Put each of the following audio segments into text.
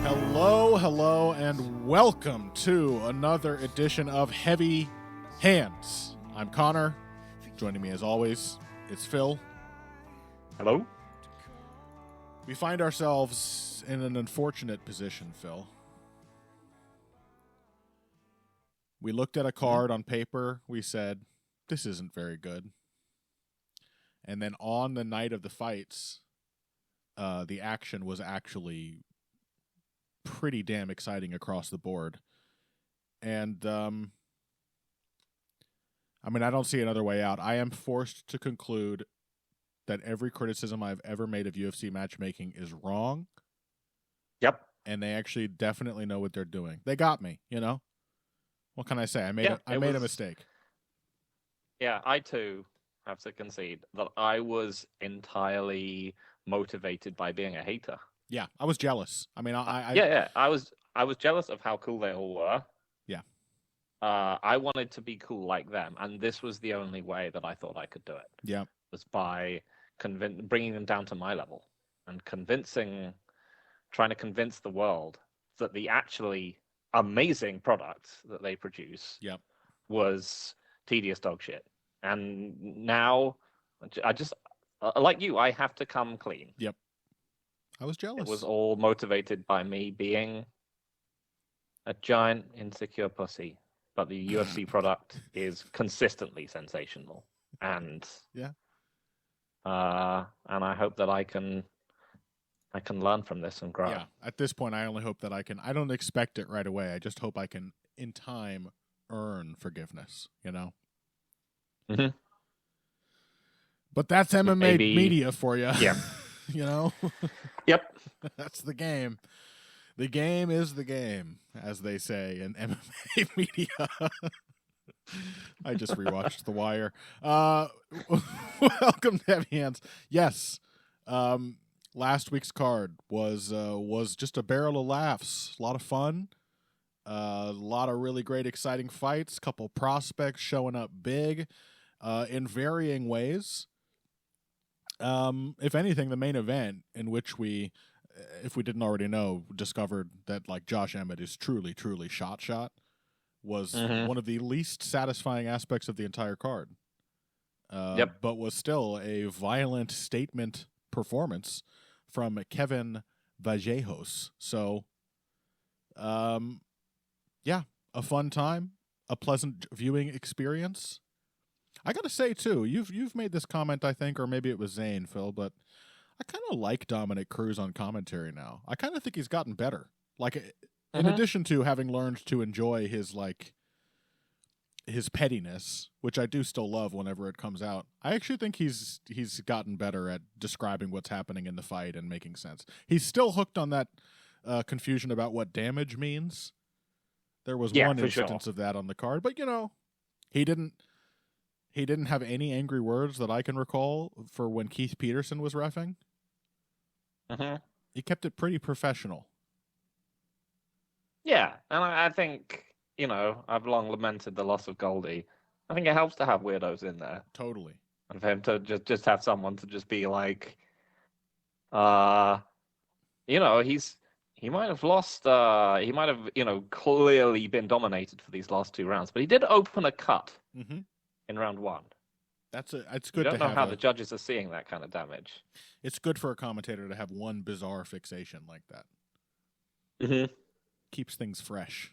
Hello, and welcome to another edition of Heavy Hands. I'm Connor. Joining me as always, it's Phil. Hello. We find ourselves in an unfortunate position, Phil. We looked at a card on paper. We said, this isn't very good. And then on the night of the fights, the action was actually pretty damn exciting across the board. And, I don't see another way out. I am forced to conclude that every criticism I've ever made of UFC matchmaking is wrong. Yep. And they actually definitely know what they're doing. They got me, you know? What can I say? I made a mistake. Yeah, I too have to concede that I was entirely motivated by being a hater. Yeah, I was jealous. I was jealous of how cool they all were. Yeah. I wanted to be cool like them, and this was the only way that I thought I could do it. Yeah. Was by bringing them down to my level and trying to convince the world that the actually amazing product that they produce was tedious dog shit. And now, I just, like you, I have to come clean. Yep. I was jealous. It was all motivated by me being a giant insecure pussy. But the UFC product is consistently sensational. And and I hope that I can learn from this and grow. Yeah. At this point, I only hope that I don't expect it right away. I just hope I can, in time, earn forgiveness, you know? Mm-hmm. But that's MMA media for you. Yeah. You know? Yep. That's the game. The game is the game, as they say in MMA media. I just rewatched The Wire. Welcome to Heavy Hands. Yes, last week's card was just a barrel of laughs, a lot of fun, a lot of really great, exciting fights. Couple prospects showing up big, in varying ways. If anything, the main event in which we, if we didn't already know, discovered that like Josh Emmett is truly shot. Was one of the least satisfying aspects of the entire card. But was still a violent statement performance from Kevin Vallejos. So, a fun time, a pleasant viewing experience. I got to say, too, you've made this comment, I think, or maybe it was Zane, Phil, but I kind of like Dominic Cruz on commentary now. I kind of think he's gotten better. Like, in addition to having learned to enjoy his pettiness, which I do still love whenever it comes out, I actually think he's gotten better at describing what's happening in the fight and making sense. He's still hooked on that confusion about what damage means. There was one instance of that on the card, but he didn't have any angry words that I can recall for when Keith Peterson was reffing. He kept it pretty professional. Yeah, and I think, I've long lamented the loss of Goldie. I think it helps to have weirdos in there. Totally. And for him to just have someone to just be like, he might have lost, he might have, clearly been dominated for these last two rounds, but he did open a cut in round one. It's good to have. You don't know how the judges are seeing that kind of damage. It's good for a commentator to have one bizarre fixation like that. Mm-hmm. Keeps things fresh.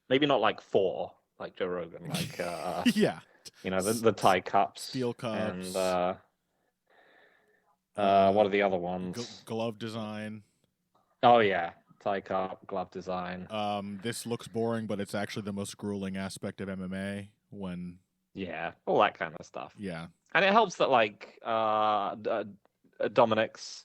Maybe not like four, like Joe Rogan, like the tie cups, steel cups, and what are the other ones? Glove design. Oh yeah, tie cup, glove design. This looks boring, but it's actually the most grueling aspect of MMA. All that kind of stuff. Yeah, and it helps that Dominic's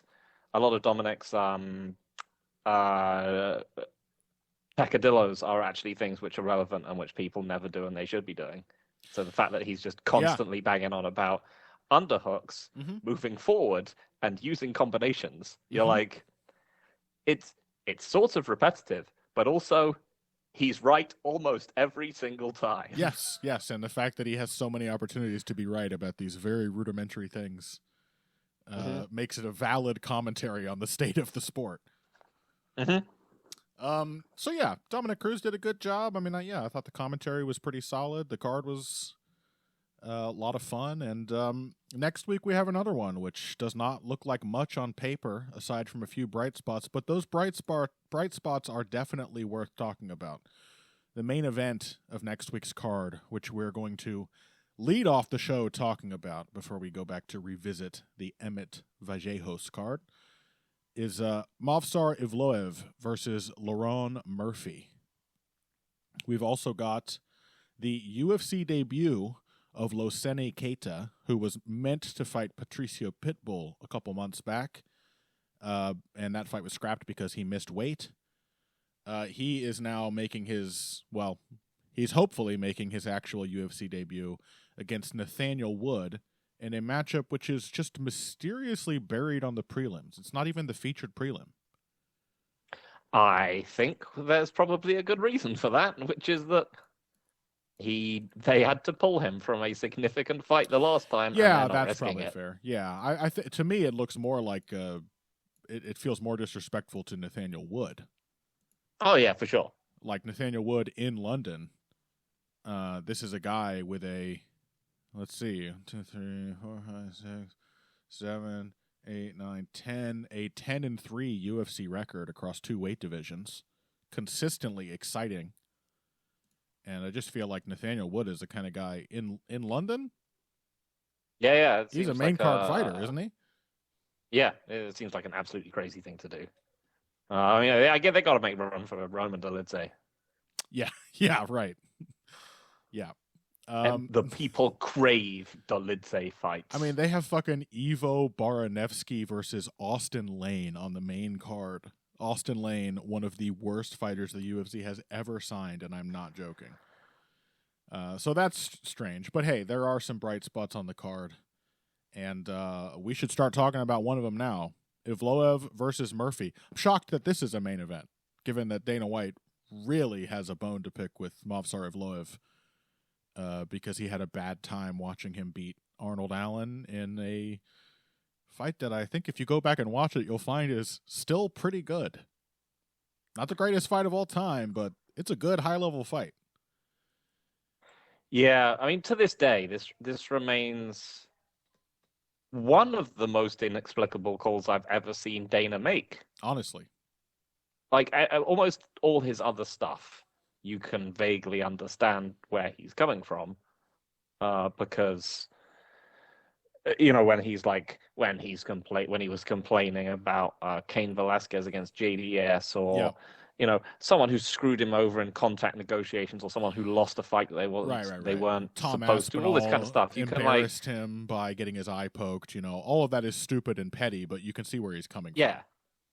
peccadillos are actually things which are relevant and which people never do and they should be doing. So the fact that he's just constantly banging on about underhooks, moving forward, and using combinations, you're like, it's sort of repetitive, but also he's right almost every single time. Yes, and the fact that he has so many opportunities to be right about these very rudimentary things makes it a valid commentary on the state of the sport. So yeah, Dominic Cruz did a good job. I mean, I thought the commentary was pretty solid. The card was a lot of fun, and next week we have another one, which does not look like much on paper, aside from a few bright spots. But those bright spots are definitely worth talking about. The main event of next week's card, which we're going to lead off the show talking about before we go back to revisit the Emmett Vallejos card, is Movsar Evloev versus Lerone Murphy. We've also got the UFC debut of Losene Keita, who was meant to fight Patricio Pitbull a couple months back, and that fight was scrapped because he missed weight. He is now he's hopefully making his actual UFC debut against Nathaniel Wood in a matchup which is just mysteriously buried on the prelims. It's not even the featured prelim. I think there's probably a good reason for that, which is that they had to pull him from a significant fight the last time. Yeah, that's probably fair. Yeah, to me it looks more like it feels more disrespectful to Nathaniel Wood. Oh yeah, for sure. Like Nathaniel Wood in London. This is a guy with a, let's see, 2, 3, 4, 5, 6, 7, 8, 9, 10, a 10-3 UFC record across 2 weight divisions. Consistently exciting. And I just feel like Nathaniel Wood is the kind of guy in London. Yeah. He's a main card fighter, isn't he? Yeah, it seems like an absolutely crazy thing to do. I get they got to make a run for Roman Dolidze. Yeah, right. Yeah. The people crave Dolidze fights. I mean, they have fucking Ivo Baranevsky versus Austin Lane on the main card. Austin Lane, one of the worst fighters the UFC has ever signed, and I'm not joking. So that's strange. But hey, there are some bright spots on the card. And we should start talking about one of them now. Evloev versus Murphy. I'm shocked that this is a main event, given that Dana White really has a bone to pick with Movsar Evloev because he had a bad time watching him beat Arnold Allen in a fight that I think if you go back and watch it, you'll find is still pretty good. Not the greatest fight of all time, but it's a good high-level fight. Yeah, I mean, to this day, this remains one of the most inexplicable calls I've ever seen Dana make. Honestly. Like, almost all his other stuff, you can vaguely understand where he's coming from. Because, when he was complaining about Cain Velasquez against JDS or, someone who screwed him over in contact negotiations or someone who lost a fight that they weren't Tom supposed Aspinall to, all this kind of stuff. You embarrassed him by getting his eye poked, all of that is stupid and petty, but you can see where he's coming from.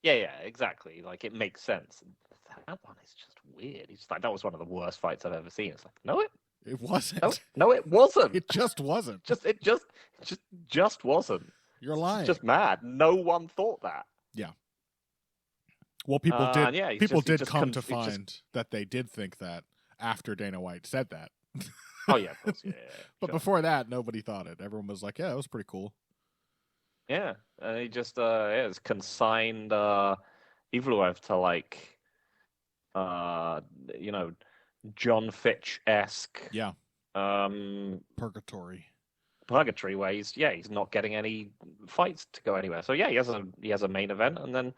Yeah, exactly. Like, it makes sense. That one is just weird. He's like, that was one of the worst fights I've ever seen. It's like, no, it wasn't. No, it wasn't. It just wasn't. It just wasn't. You're lying. It's just mad. No one thought that. Yeah. Well, people did. People did come to find that they did think that after Dana White said that. Oh yeah, of course. Yeah. But sure. Before that, nobody thought it. Everyone was like, "Yeah, it was pretty cool." Yeah, and he just it's consigned Evloev to like John Fitch-esque purgatory where he's not getting any fights to go anywhere. So yeah, he has a main event, and then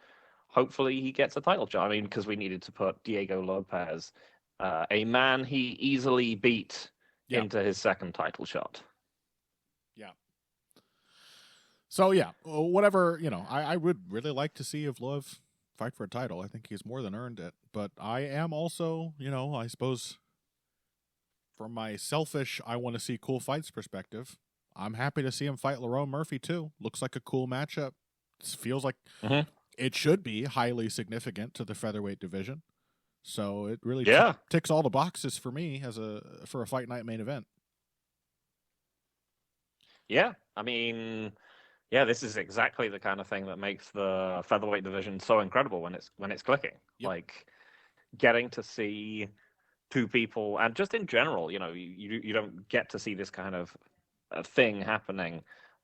hopefully he gets a title shot. I mean, because we needed to put Diego Lopez, a man he easily beat, into his second title shot. Yeah. So yeah, whatever, I would really like to see Evloev fight for a title. I think he's more than earned it. But I am also, I suppose, from my selfish, I want to see cool fights perspective, I'm happy to see him fight Lerone Murphy too. Looks like a cool matchup. It feels like it should be highly significant to the featherweight division. So it really ticks all the boxes for me for a fight night main event. Yeah, I mean, this is exactly the kind of thing that makes the featherweight division so incredible when it's clicking. Yep. Like getting to see two people, and just in general, you don't get to see this kind of thing happening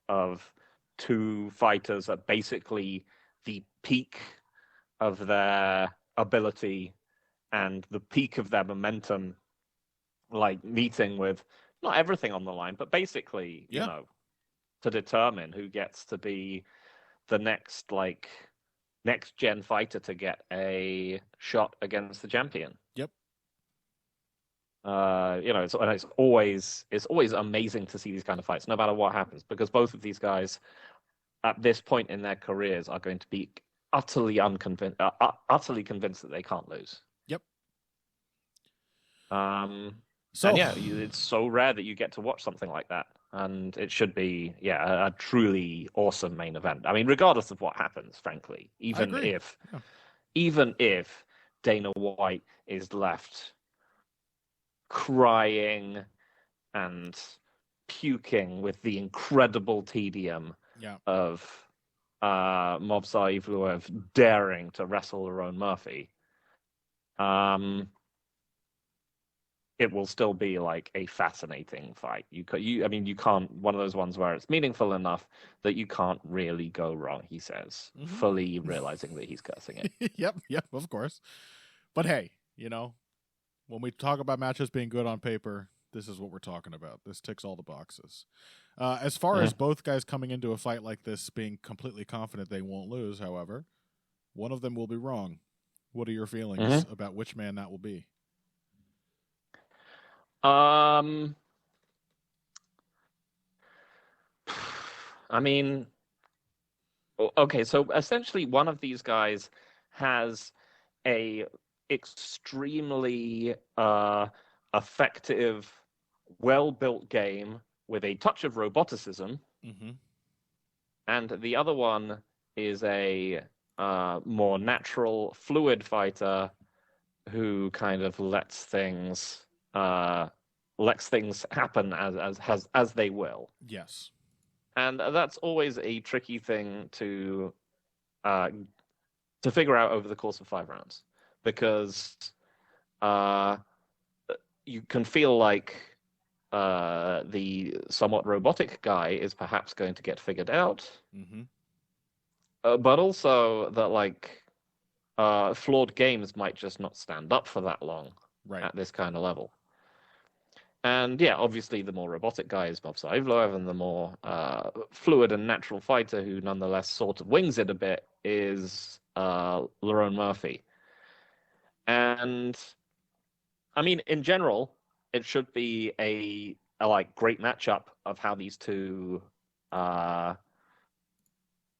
of two fighters at basically the peak of their ability and the peak of their momentum, like meeting with not everything on the line, but basically, you know, to determine who gets to be the next gen fighter to get a shot against the champion. Yep. You know, it's always amazing to see these kind of fights, no matter what happens, because both of these guys at this point in their careers are going to be utterly convinced that they can't lose. Yep. It's so rare that you get to watch something like that, and it should be a truly awesome main event. I mean, regardless of what happens, frankly, even if Dana White is left crying and puking with the incredible tedium of Movsar Evloev daring to wrestle Lerone Murphy, it will still be like a fascinating fight. You can't, one of those ones where it's meaningful enough that you can't really go wrong, he says, fully realizing that he's cursing it. Yep, of course. But hey, you know, when we talk about matches being good on paper, this is what we're talking about. This ticks all the boxes. As far as both guys coming into a fight like this being completely confident they won't lose, however, one of them will be wrong. What are your feelings about which man that will be? I mean, okay, so essentially one of these guys has a extremely effective, well-built game with a touch of roboticism, and the other one is a more natural, fluid fighter who kind of lets things happen as they will. Yes. And that's always a tricky thing to figure out over the course of 5 rounds, because you can feel like the somewhat robotic guy is perhaps going to get figured out, but also that flawed games might just not stand up for that long at this kind of level. And obviously the more robotic guy is Movsar Evloev, and the more fluid and natural fighter who nonetheless sort of wings it a bit is Lerone Murphy. And I mean, in general, it should be a great matchup of how these two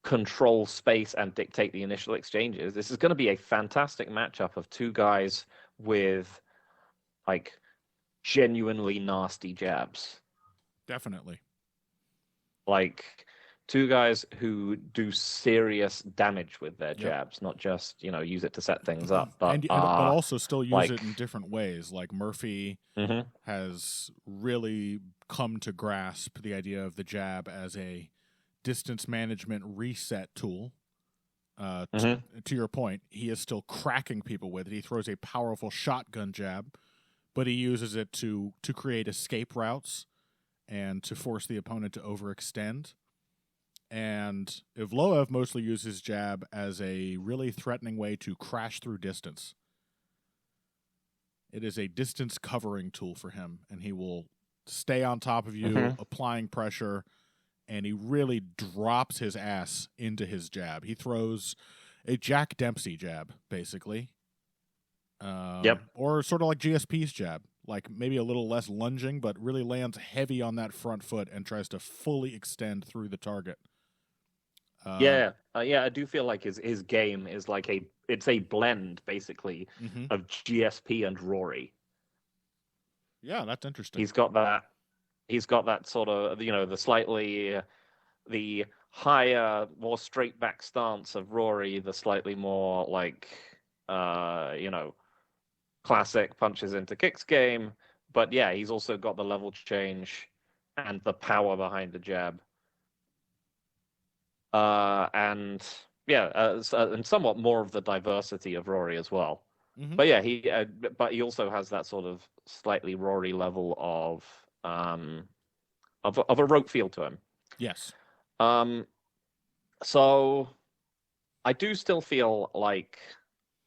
control space and dictate the initial exchanges. This is going to be a fantastic matchup of two guys with genuinely nasty jabs. Definitely. Two guys who do serious damage with their jabs, not just, use it to set things up, but also still use it in different ways. Like Murphy has really come to grasp the idea of the jab as a distance management reset tool. To your point, he is still cracking people with it. He throws a powerful shotgun jab, but he uses it to create escape routes and to force the opponent to overextend. And Evloev mostly uses jab as a really threatening way to crash through distance. It is a distance covering tool for him, and he will stay on top of you, applying pressure, and he really drops his ass into his jab. He throws a Jack Dempsey jab, basically. Or sort of like GSP's jab, like maybe a little less lunging, but really lands heavy on that front foot and tries to fully extend through the target. I do feel like his game is it's a blend basically of GSP and Rory. Yeah, that's interesting. He's got that sort of, the higher, more straight back stance of Rory, the slightly more classic punches into kicks game. But he's also got the level change and the power behind the jab. And somewhat more of the diversity of Rory as well. But he also has that sort of slightly Rory level of a rope feel to him. Yes. So I do still feel like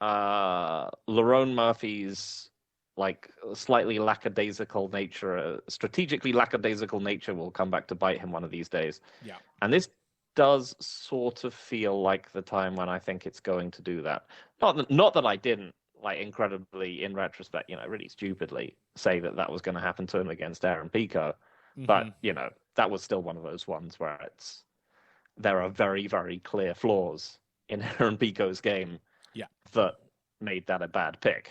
Lerone Murphy's like slightly lackadaisical nature, strategically lackadaisical nature will come back to bite him one of these days. Yeah. And this does sort of feel like the time when I think it's going to do that. Not that I didn't, like, incredibly, in retrospect, really stupidly say that was going to happen to him against Aaron Pico. Mm-hmm. But, that was still one of those ones where there are very, very clear flaws in Aaron Pico's game that made that a bad pick.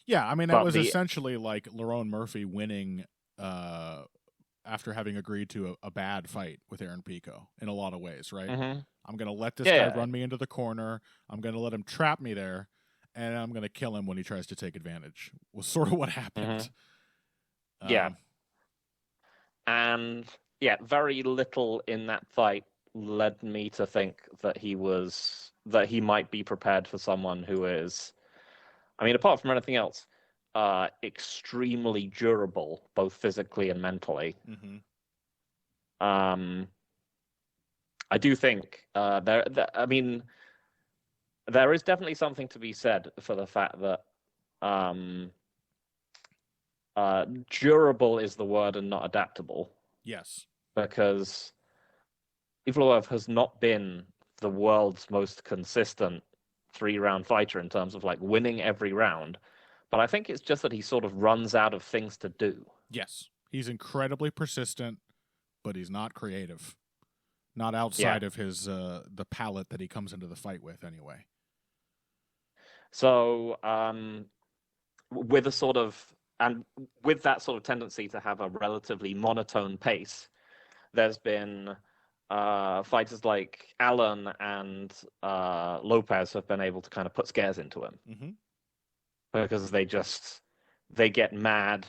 Yeah, I mean, that was essentially like Lerone Murphy winning after having agreed to a bad fight with Aaron Pico in a lot of ways, right? Mm-hmm. I'm going to let this guy run me into the corner. I'm going to let him trap me there, and I'm going to kill him when he tries to take advantage, was sort of what happened. Mm-hmm. And, very little in that fight led me to think that he might be prepared for someone who is, I mean, apart from anything else, extremely durable, both physically and mentally. Mm-hmm. I do think there is definitely something to be said for the fact that durable is the word and not adaptable. Yes. Because Evloev has not been the world's most consistent 3-round fighter in terms of like winning every round. But I think it's just that he sort of runs out of things to do. Yes. He's incredibly persistent, but he's not creative. Not outside of his the palette that he comes into the fight with anyway. So with that sort of tendency to have a relatively monotone pace, there's been fighters like Allen and Lopez have been able to kind of put scares into him. Mm-hmm. Because they get mad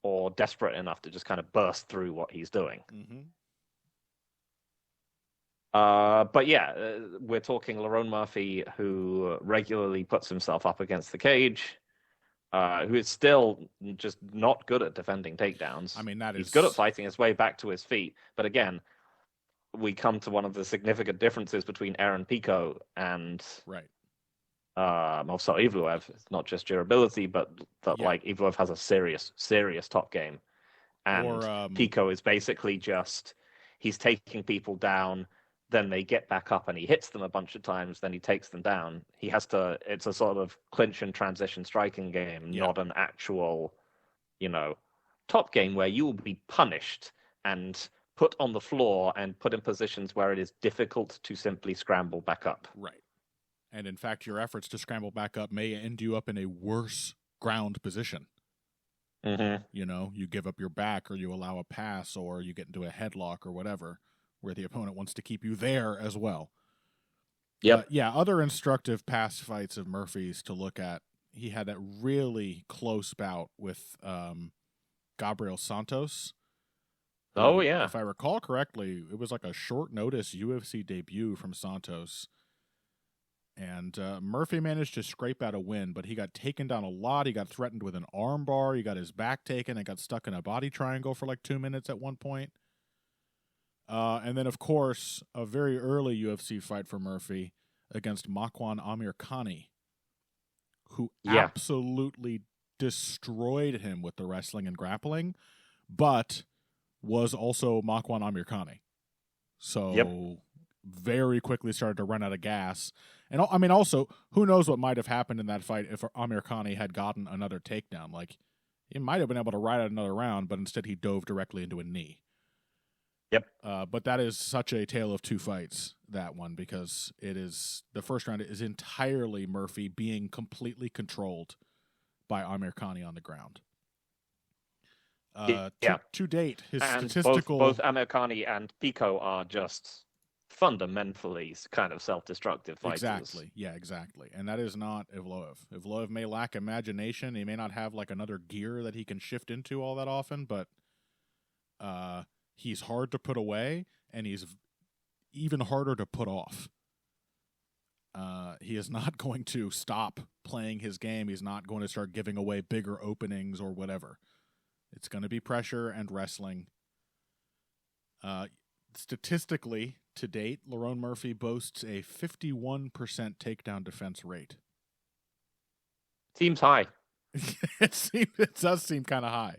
or desperate enough to just kind of burst through what he's doing. Mm-hmm. But we're talking Lerone Murphy, who regularly puts himself up against the cage, who is still just not good at defending takedowns. I mean, he's good at fighting his way back to his feet. But again, we come to one of the significant differences between Aaron Pico and Movsar Evloev. It's not just durability, but that like Evloev has a serious top game, and Pico is basically just he's taking people down, then they get back up and he hits them a bunch of times, then he takes them down. It's a sort of clinch and transition striking game, not an actual, top game where you will be punished and put on the floor and put in positions where it is difficult to simply scramble back up. Right. And in fact, your efforts to scramble back up may end you up in a worse ground position. Mm-hmm. You give up your back, or you allow a pass, or you get into a headlock or whatever, where the opponent wants to keep you there as well. Yep. Other instructive past fights of Murphy's to look at. He had that really close bout with Gabriel Santos. Oh, yeah. If I recall correctly, it was like a short notice UFC debut from Santos. And Murphy managed to scrape out a win, but he got taken down a lot. He got threatened with an arm bar. He got his back taken and got stuck in a body triangle for like 2 minutes at one point. And then, of course, a very early UFC fight for Murphy against Makwan Amirkhani, who absolutely destroyed him with the wrestling and grappling, but was also Makwan Amirkhani. So very quickly started to run out of gas. And I mean, also, who knows what might have happened in that fight if Amirkhani had gotten another takedown. Like, he might have been able to ride out another round, but instead he dove directly into a knee. Yep. But that is such a tale of two fights, that one, because the first round is entirely Murphy being completely controlled by Amirkhani on the ground. To date, his statistical... Both Amirkhani and Pico are just fundamentally kind of self-destructive fighters. Exactly. Yeah, exactly. And that is not Evloev. Evloev may lack imagination. He may not have like another gear that he can shift into all that often, but he's hard to put away, and he's even harder to put off. He is not going to stop playing his game. He's not going to start giving away bigger openings or whatever. It's going to be pressure and wrestling. Statistically, to date, Lerone Murphy boasts a 51% takedown defense rate. Seems high. It does seem kind of high.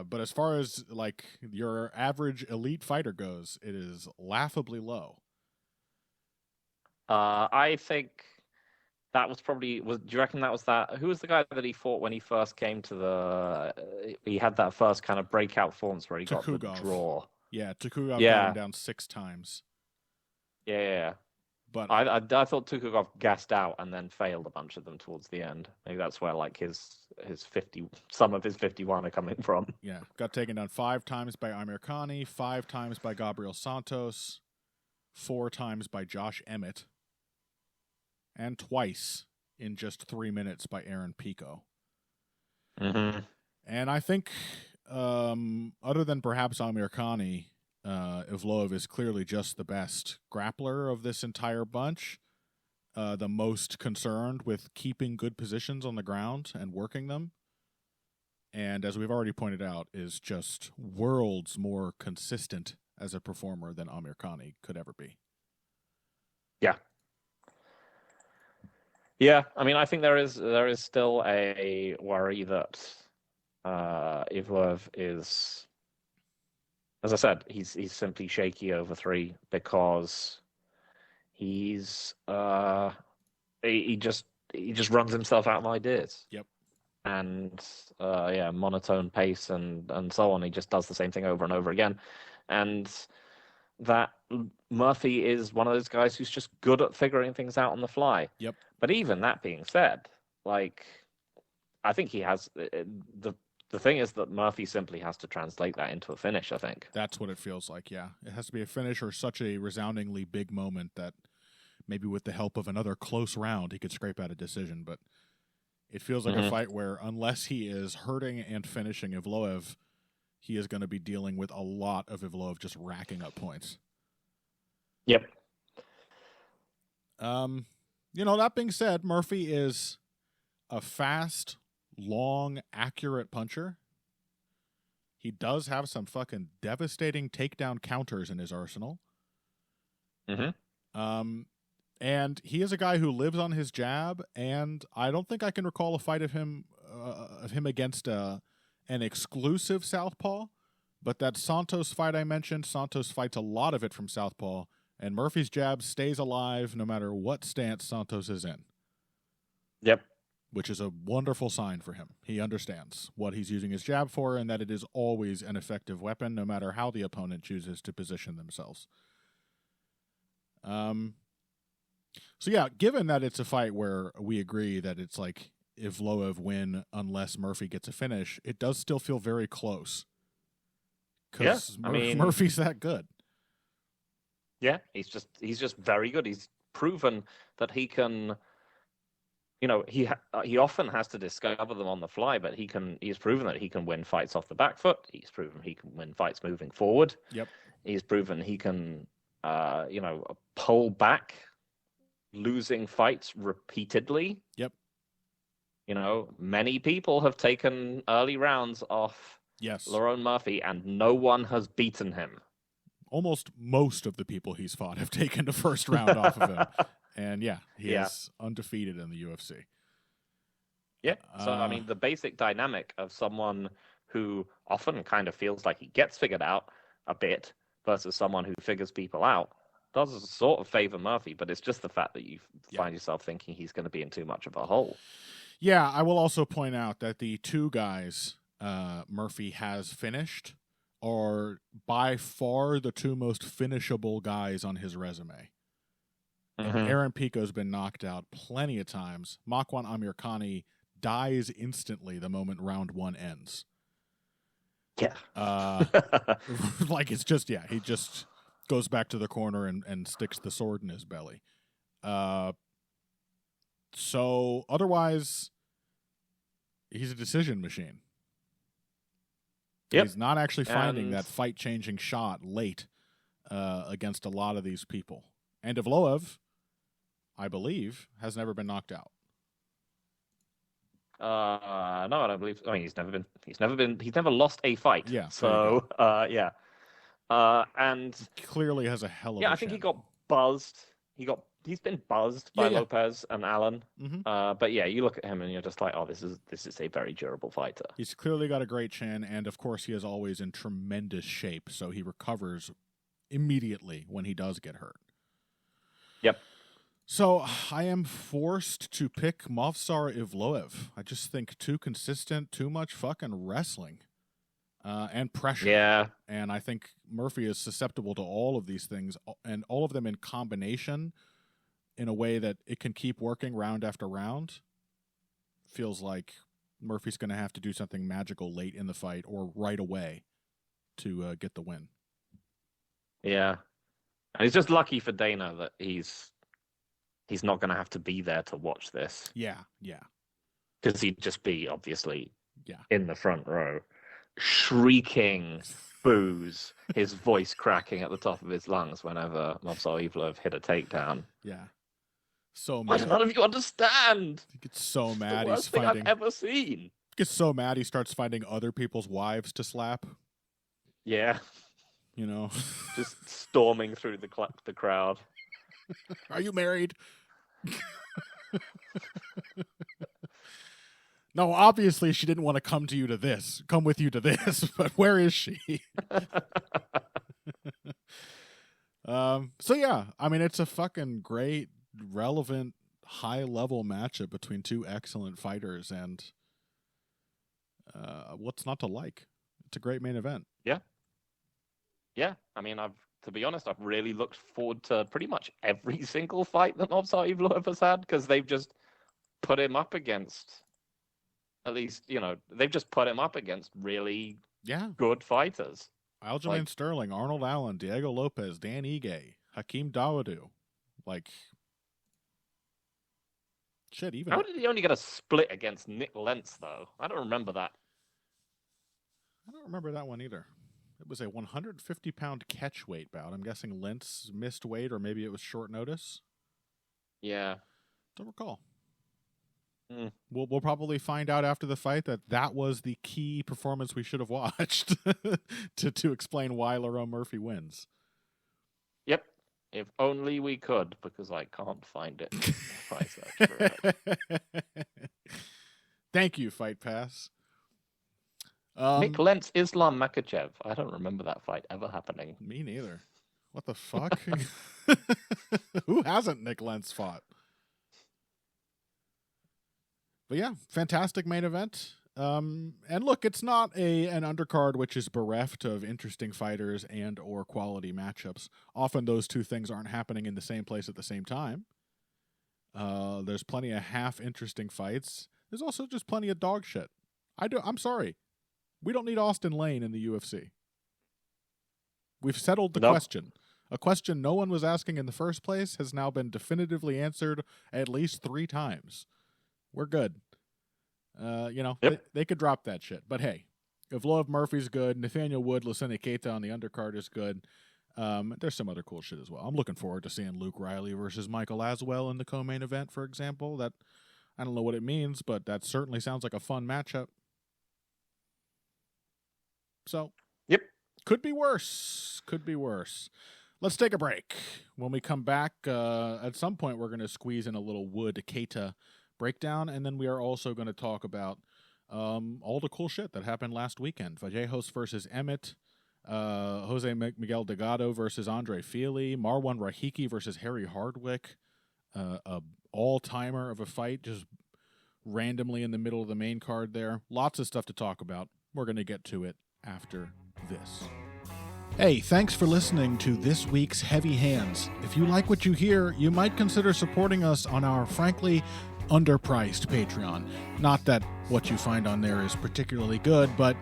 But as far as like your average elite fighter goes, it is laughably low. I think that was probably do you reckon that was that? Who was the guy that he fought when he first came to the? He had that first kind of breakout performance where he got the draw. Yeah, Tukugov got him down 6 times. Yeah. But I thought Tukugov gassed out and then failed a bunch of them towards the end. Maybe that's where like his 50, some of his 51 are coming from. Yeah, got taken down 5 times by Amirkhani, 5 times by Gabriel Santos, 4 times by Josh Emmett, and twice in just 3 minutes by Aaron Pico. Mm-hmm. And I think, other than perhaps Amirkhani, Evloev is clearly just the best grappler of this entire bunch, the most concerned with keeping good positions on the ground and working them, and as we've already pointed out, is just worlds more consistent as a performer than Amirkhani could ever be. Yeah. I mean, I think there is still a worry that Evloev is, as I said, he's simply shaky over 3 because he's he just runs himself out of ideas. Yep. And monotone pace and so on. He just does the same thing over and over again. And that Murphy is one of those guys who's just good at figuring things out on the fly. Yep. But even that being said, like, I think he has the thing is that Murphy simply has to translate that into a finish, I think. That's what it feels like, yeah. It has to be a finish or such a resoundingly big moment that maybe with the help of another close round, he could scrape out a decision. But it feels like a fight where unless he is hurting and finishing Evloev, he is going to be dealing with a lot of Evloev just racking up points. Yep. That being said, Murphy is a fast, long, accurate puncher. He does have some fucking devastating takedown counters in his arsenal. Mm-hmm. And he is a guy who lives on his jab, and I don't think I can recall a fight of him against an exclusive southpaw, but that Santos fight I mentioned, Santos fights a lot of it from southpaw, and Murphy's jab stays alive no matter what stance Santos is in. Yep. Which is a wonderful sign for him. He understands what he's using his jab for and that it is always an effective weapon no matter how the opponent chooses to position themselves. So yeah, given that it's a fight where we agree that it's like Evloev win unless Murphy gets a finish, it does still feel very close. Because Murphy's that good. Yeah, he's just very good. He's proven that he can. He often has to discover them on the fly, but he's proven that he can win fights off the back foot. He's proven he can win fights moving forward. Yep. He's proven he can, pull back losing fights repeatedly. Yep. Many people have taken early rounds off Lerone Murphy, and no one has beaten him. Almost most of the people he's fought have taken the first round off of him. And he is undefeated in the UFC. Yeah. So, the basic dynamic of someone who often kind of feels like he gets figured out a bit versus someone who figures people out does sort of favor Murphy, but it's just the fact that you find yourself thinking he's going to be in too much of a hole. Yeah, I will also point out that the 2 guys Murphy has finished are by far the 2 most finishable guys on his resume. Mm-hmm. Aaron Pico's been knocked out plenty of times. Makwan Amirkhani dies instantly the moment round 1 ends. Yeah. It's just, he just goes back to the corner and sticks the sword in his belly. So otherwise, he's a decision machine. Yep. He's not actually finding that fight-changing shot late against a lot of these people. And Evloev, I believe, has never been knocked out. No, I don't believe. I mean, he's never lost a fight. Yeah. So, and clearly has a hell of. I think he got buzzed. He got he's been buzzed by Lopez and Allen. Mm-hmm. But yeah, you look at him and you're just like, oh, this is a very durable fighter. He's clearly got a great chin, and of course he is always in tremendous shape, so he recovers immediately when he does get hurt. Yep. So I am forced to pick Movsar Evloev. I just think too consistent, too much fucking wrestling. And pressure. Yeah. And I think Murphy is susceptible to all of these things, and all of them in combination in a way that it can keep working round after round. Feels like Murphy's going to have to do something magical late in the fight or right away to get the win. Yeah. And he's just lucky for Dana that he's not going to have to be there to watch this. Yeah. Because he'd just be, obviously, Yeah. in the front row, shrieking boos, his voice cracking at the top of his lungs whenever Movsar Evloev hit a takedown. Yeah. So mad. Why do none of you understand? He gets so mad. The worst thing I've ever seen. Gets so mad he starts finding other people's wives to slap. Yeah. You know, just storming through the crowd. Are you married? No, obviously she didn't want to come with you to this, but where is she? So yeah, I mean, it's a fucking great, relevant, high-level matchup between two excellent fighters, and what's not to like? It's a great main event. Yeah. I mean, to be honest, I've really looked forward to pretty much every single fight that Movsar Evloev has had, because they've just put him up against, at least, they've just put him up against really good fighters. Aljamain Sterling, Arnold Allen, Diego Lopez, Dan Ige, Hakeem Dawodu. Shit, even... How did he only get a split against Nick Lentz, though? I don't remember that. I don't remember that one either. It was a 150-pound catch weight bout. I'm guessing Lentz missed weight, or maybe it was short notice. Yeah. Don't recall. We'll probably find out after the fight that was the key performance we should have watched to explain why Lerone Murphy wins. Yep. If only we could, because I can't find it if I search for it. Thank you, Fight Pass. Nick Lentz, Islam Makhachev. I don't remember that fight ever happening. Me neither. What the fuck? Who hasn't Nick Lentz fought? But yeah, fantastic main event. And look, it's not an undercard which is bereft of interesting fighters and or quality matchups. Often those two things aren't happening in the same place at the same time. There's plenty of half interesting fights. There's also just plenty of dog shit. I'm sorry. We don't need Austin Lane in the UFC. We've settled the question. A question no one was asking in the first place has now been definitively answered at least 3 times. We're good. They could drop that shit. But hey, Evloev Murphy's good. Nathaniel Wood, Lerone Keita on the undercard is good. There's some other cool shit as well. I'm looking forward to seeing Luke Riley versus Michael Aswell in the co-main event, for example. That I don't know what it means, but that certainly sounds like a fun matchup. So, yep. Could be worse. Let's take a break. When we come back, at some point we're going to squeeze in a little Wood Keita breakdown, and then we are also going to talk about all the cool shit that happened last weekend. Vallejos versus Emmett, Jose Miguel Delgado versus Andre Fili, Marwan Rahiki versus Harry Hardwick, a all-timer of a fight just randomly in the middle of the main card there. Lots of stuff to talk about. We're going to get to it after this. Hey, thanks for listening to this week's Heavy Hands. If you like what you hear, you might consider supporting us on our frankly underpriced Patreon. Not that what you find on there is particularly good, but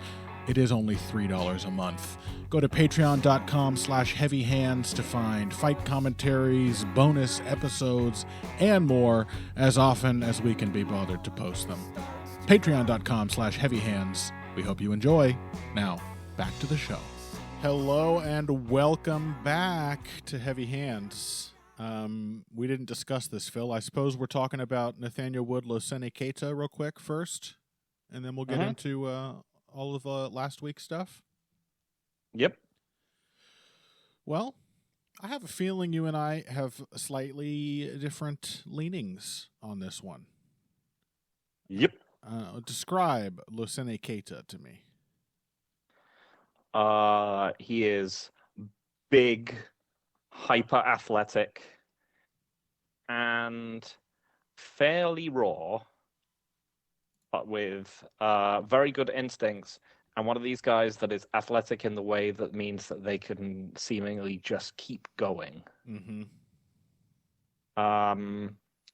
it is only $3 a month. Go to patreon.com/heavyhands to find fight commentaries, bonus episodes, and more as often as we can be bothered to post them. Patreon.com/heavyhands. We hope you enjoy. Now, back to the show. Hello and welcome back to Heavy Hands. We didn't discuss this, Phil. I suppose we're talking about Nathaniel Wood, Lerone Keita real quick first, and then we'll get into all of last week's stuff. Yep. Well, I have a feeling you and I have slightly different leanings on this one. Yep. Describe Lerone Keita to me. He is big, hyper athletic, and fairly raw, but with very good instincts. And one of these guys that is athletic in the way that means that they can seemingly just keep going. Mm-hmm.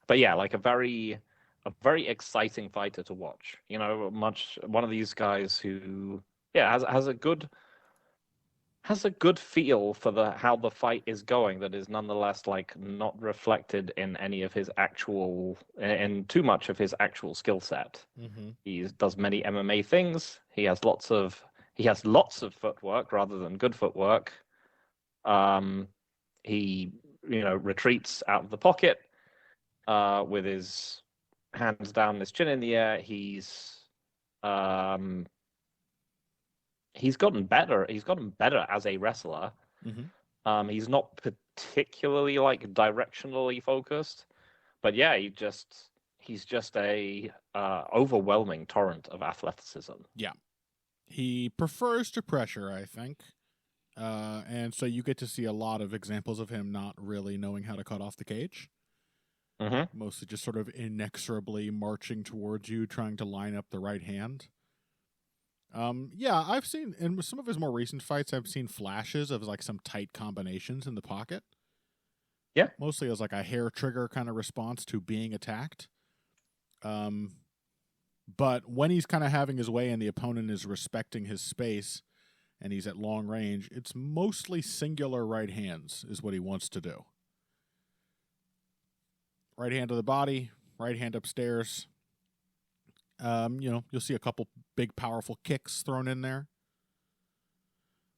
But yeah, like a very exciting fighter to watch. You know, one of these guys who has a good feel for how the fight is going that is nonetheless like not reflected in any of his in too much of his actual skill set. Mm-hmm. He does many MMA things. He has lots of footwork rather than good footwork. He retreats out of the pocket with his hands down, his chin in the air. He's gotten better. He's gotten better as a wrestler. Mm-hmm. He's not particularly like directionally focused, but yeah, he's just a overwhelming torrent of athleticism. Yeah, he prefers to pressure, I think, and so you get to see a lot of examples of him not really knowing how to cut off the cage. Mm-hmm. Mostly just sort of inexorably marching towards you, trying to line up the right hand. Yeah, I've seen in some of his more recent fights, I've seen flashes of like some tight combinations in the pocket. Yeah, mostly as like a hair trigger kind of response to being attacked. But when he's kind of having his way and the opponent is respecting his space and he's at long range, it's mostly singular right hands is what he wants to do. Right hand to the body, right hand upstairs. You'll see a couple big, powerful kicks thrown in there.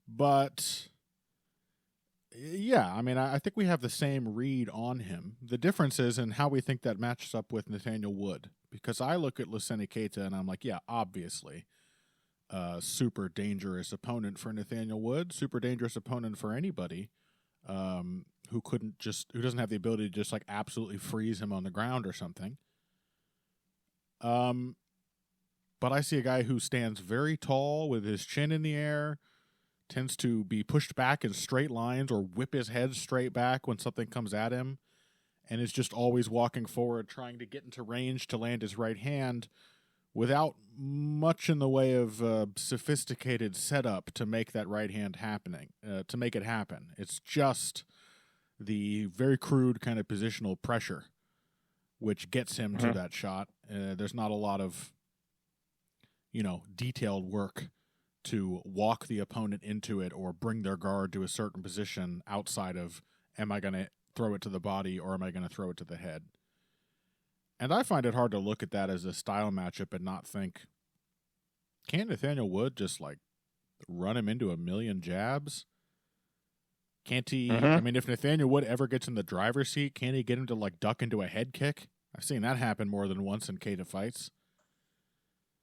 But, yeah, I mean, I think we have the same read on him. The difference is in how we think that matches up with Nathaniel Wood. Because I look at Lerone Keita and I'm like, yeah, obviously, super dangerous opponent for Nathaniel Wood, super dangerous opponent for anybody who doesn't have the ability to just like absolutely freeze him on the ground or something. But I see a guy who stands very tall with his chin in the air, tends to be pushed back in straight lines or whip his head straight back when something comes at him, and is just always walking forward, trying to get into range to land his right hand without much in the way of sophisticated setup to make that right hand to make it happen. It's just the very crude kind of positional pressure which gets him to that shot. There's not a lot of detailed work to walk the opponent into it or bring their guard to a certain position outside of, am I going to throw it to the body or am I going to throw it to the head? And I find it hard to look at that as a style matchup and not think, can Nathaniel Wood just like run him into a million jabs? Can't he? I mean, if Nathaniel Wood ever gets in the driver's seat, can't he get him to like duck into a head kick? I've seen that happen more than once in Keita fights.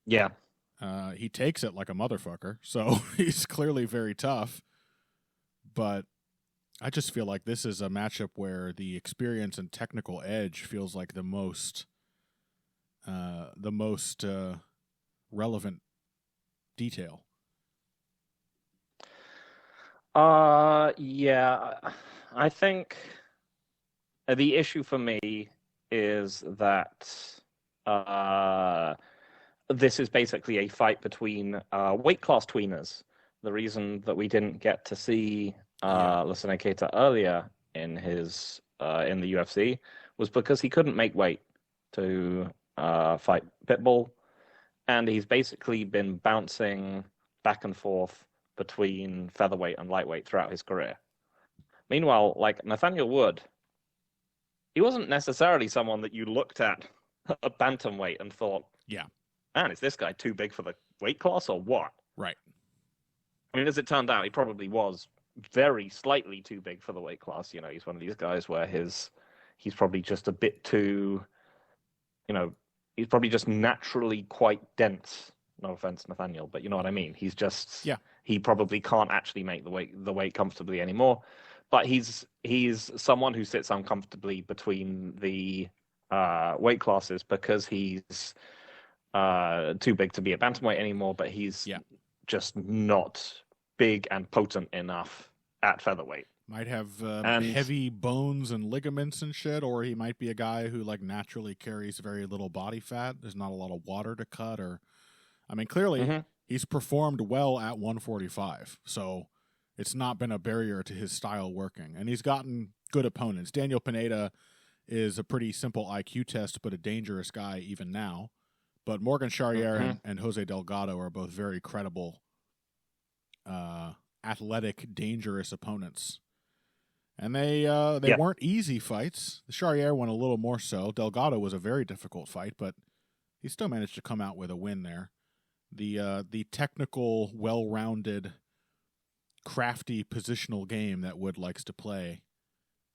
Yeah. He takes it like a motherfucker, so he's clearly very tough. But I just feel like this is a matchup where the experience and technical edge feels like the most relevant detail. Yeah, I think the issue for me is that this is basically a fight between weight class tweeners. The reason that we didn't get to see Lerone Keita earlier in his in the UFC was because he couldn't make weight to fight Pitbull, and he's basically been bouncing back and forth between featherweight and lightweight throughout his career. Meanwhile, like Nathaniel Wood, he wasn't necessarily someone that you looked at bantamweight and thought, yeah, man, is this guy too big for the weight class or what? Right. I mean, as it turned out, he probably was very slightly too big for the weight class. He's one of these guys where he's probably just a bit too, he's probably just naturally quite dense. No offense, Nathaniel, but you know what I mean. He's just, he probably can't actually make the weight comfortably anymore. but he's someone who sits uncomfortably between the weight classes because he's too big to be a bantamweight anymore, but he's just not big and potent enough at featherweight. Might have heavy bones and ligaments and shit, or he might be a guy who like naturally carries very little body fat. There's not a lot of water to cut, or I mean, clearly he's performed well at 145, so it's not been a barrier to his style working, and he's gotten good opponents. Daniel Pineda is a pretty simple IQ test, but a dangerous guy even now. But Morgan Charrier and Jose Delgado are both very credible, athletic, dangerous opponents. And they weren't easy fights. The Charrier one a little more so. Delgado was a very difficult fight, but he still managed to come out with a win there. The technical, well-rounded, crafty positional game that Wood likes to play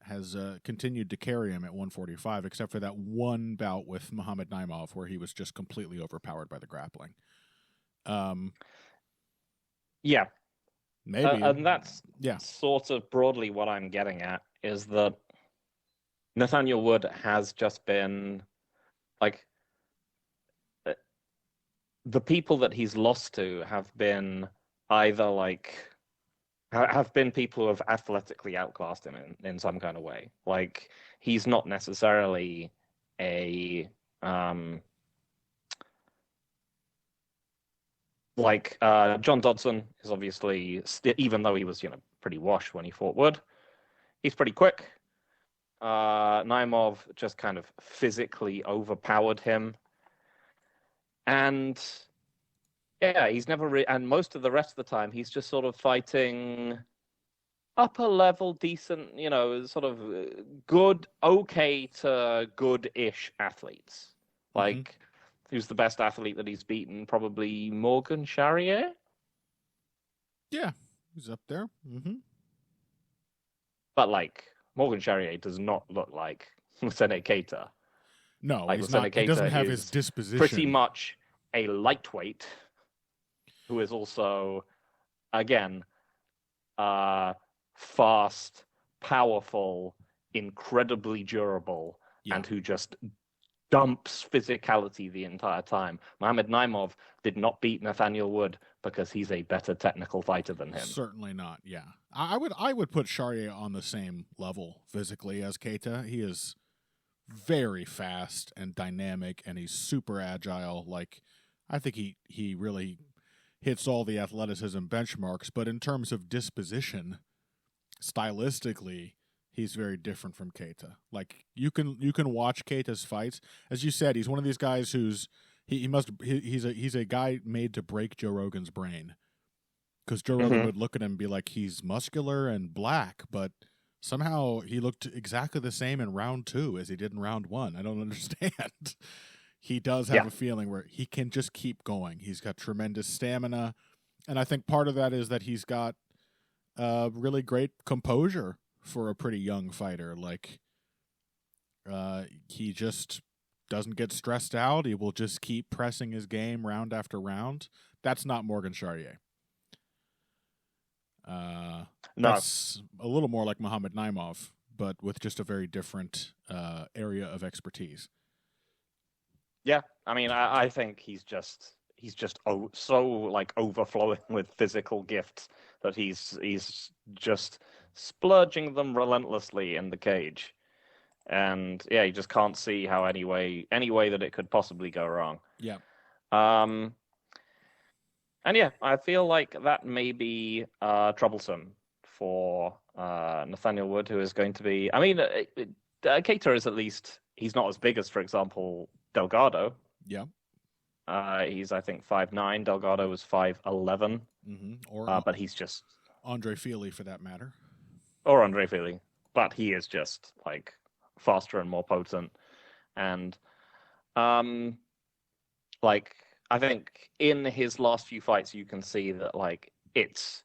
has continued to carry him at 145, except for that one bout with Muhammad Naimov where he was just completely overpowered by the grappling. Maybe. And that's sort of broadly what I'm getting at, is that Nathaniel Wood has just been, like, the people that he's lost to have been either, like, have been people who have athletically outclassed him in some kind of way. Like, he's not necessarily a... John Dodson is obviously, even though he was, pretty washed when he fought Wood, he's pretty quick. Naimov just kind of physically overpowered him. And he's never and most of the rest of the time, he's just sort of fighting upper level, decent, sort of good, okay to good-ish athletes. Like, who's the best athlete that he's beaten? Probably Morgan Charrier? Yeah, he's up there. But, like, Morgan Charrier does not look like Lerone Keita. No, like, he's not. He doesn't have his disposition. Pretty much a lightweight who is also, again, fast, powerful, incredibly durable, and who just dumps physicality the entire time. Muhammad Naimov did not beat Nathaniel Wood because he's a better technical fighter than him. Certainly not, yeah. I would put Charrier on the same level physically as Keita. He is very fast and dynamic, and he's super agile. Like, I think he really hits all the athleticism benchmarks, but in terms of disposition, stylistically, he's very different from Keita. Like, you can watch Keita's fights. As you said, he's one of these guys who's he's a guy made to break Joe Rogan's brain. Because Joe Rogan would look at him and be like, he's muscular and black, but somehow he looked exactly the same in round 2 as he did in round 1. I don't understand. He does have a feeling where he can just keep going. He's got tremendous stamina, and I think part of that is that he's got really great composure for a pretty young fighter. Like, he just doesn't get stressed out. He will just keep pressing his game round after round. That's not Morgan Charrier. That's a little more like Muhammad Naimov, but with just a very different area of expertise. Yeah, I mean, I think he's just so like overflowing with physical gifts that he's just splurging them relentlessly in the cage, and you just can't see how any way that it could possibly go wrong. Yeah. And I feel like that may be troublesome for Nathaniel Wood, who is going to be. I mean, Keita is, at least, he's not as big as, for example, Delgado. Yeah. He's, I think, 5'9". Delgado was 5'11". But he's just Andre Fili, for that matter. Or Andre Fili, but he is just like faster and more potent, and like, I think in his last few fights, you can see that, like, it's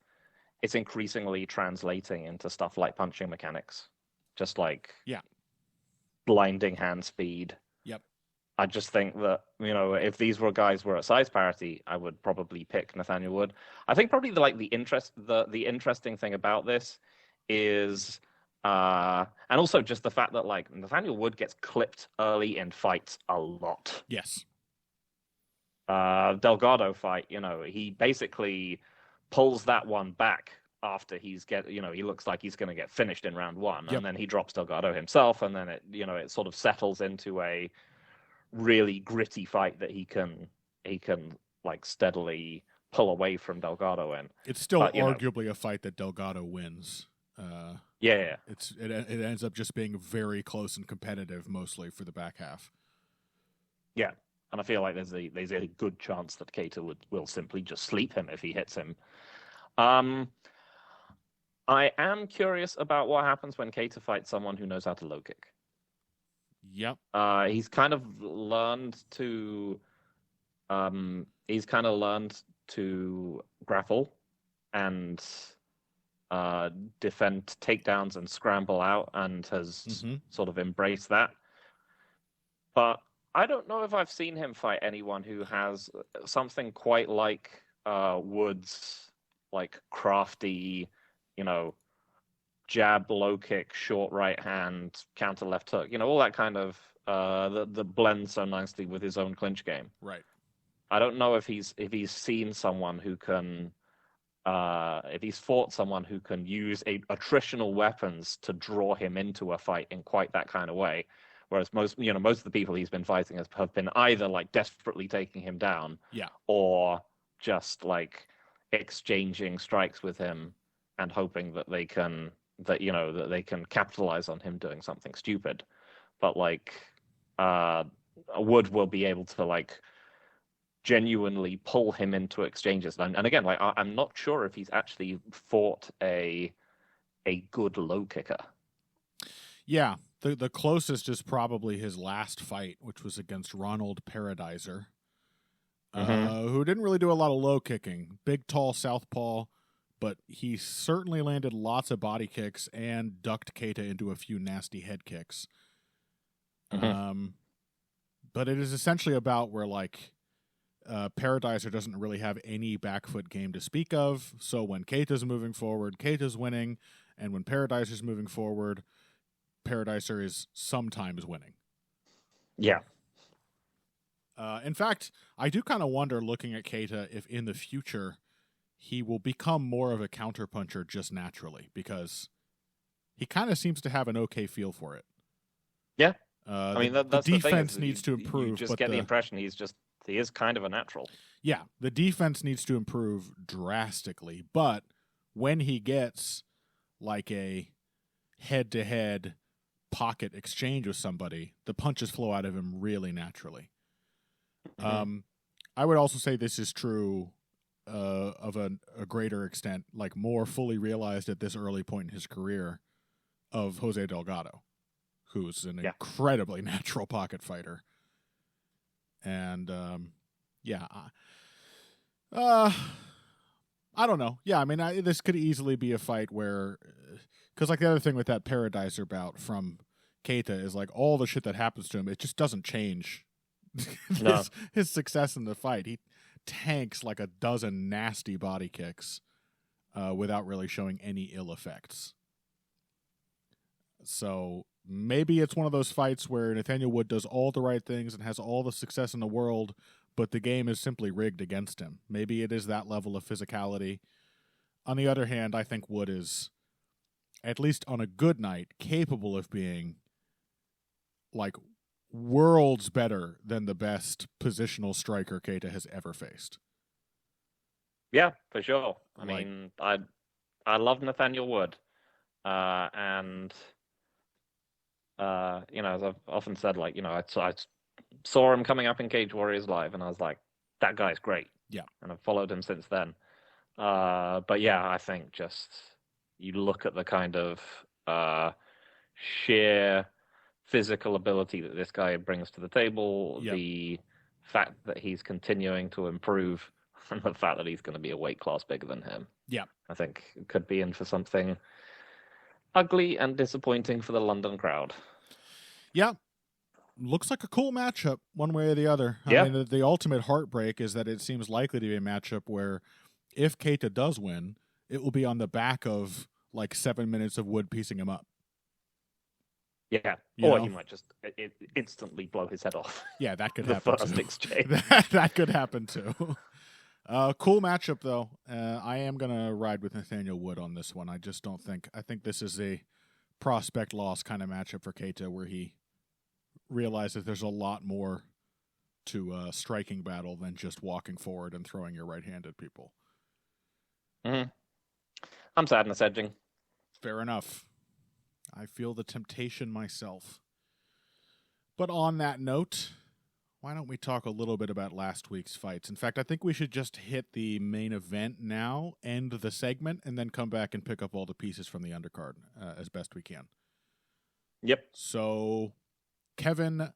increasingly translating into stuff like punching mechanics, just like blinding hand speed. Yep. I just think that, if these guys were at size parity, I would probably pick Nathaniel Wood. I think probably the interesting thing about this is, and also just the fact that like Nathaniel Wood gets clipped early in fights a lot. Yes. Delgado fight, he basically pulls that one back after he looks like he's going to get finished in round one, Yep. and then he drops Delgado himself, and then it sort of settles into a really gritty fight that he can like steadily pull away from Delgado in. It's still arguably a fight that Delgado wins. Yeah. It ends up just being very close and competitive, mostly for the back half. Yeah, and I feel like there's a good chance that Keita will simply just sleep him if he hits him. I am curious about what happens when Keita fights someone who knows how to low kick. Yep. He's kind of learned to grapple and defend takedowns and scramble out, and has sort of embraced that. But I don't know if I've seen him fight anyone who has something quite like Wood's like crafty, jab, low kick, short right hand, counter left hook, all that kind of that blends so nicely with his own clinch game. Right. I don't know if he's seen someone who can, if he's fought someone who can use attritional weapons to draw him into a fight in quite that kind of way. Whereas most of the people he's been fighting have been either like desperately taking him down, or just like exchanging strikes with him and hoping that they can capitalize on him doing something stupid. But like Wood will be able to like genuinely pull him into exchanges. And again, like I'm not sure if he's actually fought a good low kicker. Yeah, the closest is probably his last fight, which was against Ronald Paradiser, who didn't really do a lot of low kicking. Big, tall southpaw, but he certainly landed lots of body kicks and ducked Keita into a few nasty head kicks. But it is essentially about where like Paradiser doesn't really have any back foot game to speak of. So when Keita's moving forward, Keita's winning, and when Paradiser's moving forward, Paradiser is sometimes winning. Yeah. In fact, I do kind of wonder, looking at Keita, if in the future he will become more of a counterpuncher just naturally, because he kind of seems to have an okay feel for it. Yeah. I mean, that's the defense the thing, needs to improve. You just get the impression he is kind of a natural. Yeah, the defense needs to improve drastically, but when he gets like a head-to-head pocket exchange with somebody, the punches flow out of him really naturally. I would also say this is true of a greater extent, like more fully realized at this early point in his career, of Jose Delgado, who's an incredibly natural pocket fighter. And I don't know. Yeah, I mean, this could easily be a fight where, because like the other thing with that Paradiser bout from Keita is like all the shit that happens to him, it just doesn't change his success in the fight. He tanks like a dozen nasty body kicks without really showing any ill effects. So maybe it's one of those fights where Nathaniel Wood does all the right things and has all the success in the world, but the game is simply rigged against him. Maybe it is that level of physicality. On the other hand, I think Wood is, at least on a good night, capable of being like worlds better than the best positional striker Keita has ever faced. Yeah, for sure. I mean, I love Nathaniel Wood, and as I've often said, like, I saw him coming up in Cage Warriors Live, and I was like, that guy's great. Yeah, and I've followed him since then. But yeah, I think just you look at the kind of sheer physical ability that this guy brings to the table, the fact that he's continuing to improve, and the fact that he's going to be a weight class bigger than him. Yeah, I think could be in for something ugly and disappointing for the London crowd. Yeah. Looks like a cool matchup, one way or the other. Yeah. I mean, the ultimate heartbreak is that it seems likely to be a matchup where if Keita does win, it will be on the back of like 7 minutes of wood piecing him up. Yeah, You or know? he might just instantly blow his head off. Yeah, that could the happen first too. exchange. that could happen too. Cool matchup though. I am gonna ride with Nathaniel Wood on this one. I just don't think. I think this is a prospect loss kind of matchup for Keita, where he realizes there's a lot more to striking battle than just walking forward and throwing your right hand at people. Mm-hmm. I'm sadness edging. Fair enough. I feel the temptation myself. But on that note, why don't we talk a little bit about last week's fights? In fact, I think we should just hit the main event now, end the segment, and then come back and pick up all the pieces from the undercard as best we can. Yep. So, Kevin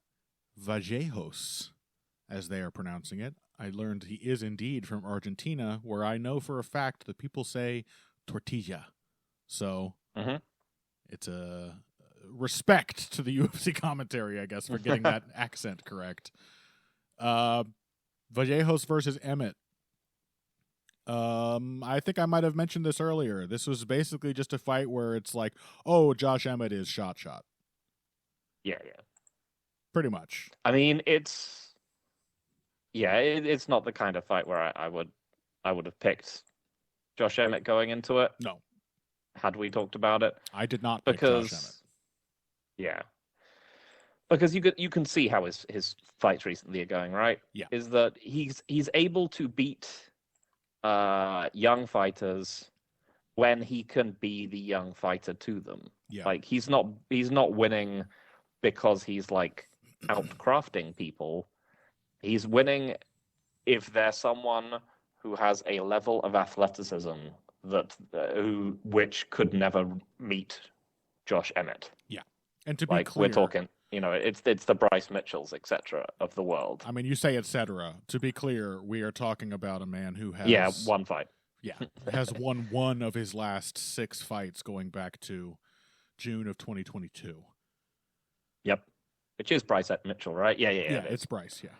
Vallejos, as they are pronouncing it. I learned he is indeed from Argentina, where I know for a fact that people say tortilla. So, it's a respect to the UFC commentary, I guess, for getting that accent correct. Vallejos versus Emmett. I think I might have mentioned this earlier. This was basically just a fight where it's like, oh, Josh Emmett is shot. Yeah. Pretty much. I mean, it's not the kind of fight where I would have picked Josh Emmett going into it. No. Had we talked about it? I did not pick Josh Emmett. Yeah. Because you can see how his fights recently are going, right? Yeah. Is that he's able to beat young fighters when he can be the young fighter to them. Yeah. Like he's not winning because he's like outcrafting people. He's winning if there's someone who has a level of athleticism that which could never meet Josh Emmett. Yeah. And to be clear, we're talking, it's the Bryce Mitchells, etc. of the world. I mean, you say etc. To be clear, we are talking about a man who has one fight. Yeah, has won one of his last 6 fights going back to June of 2022. Yep, which is Bryce Mitchell, right? Yeah. It's Bryce. Yeah.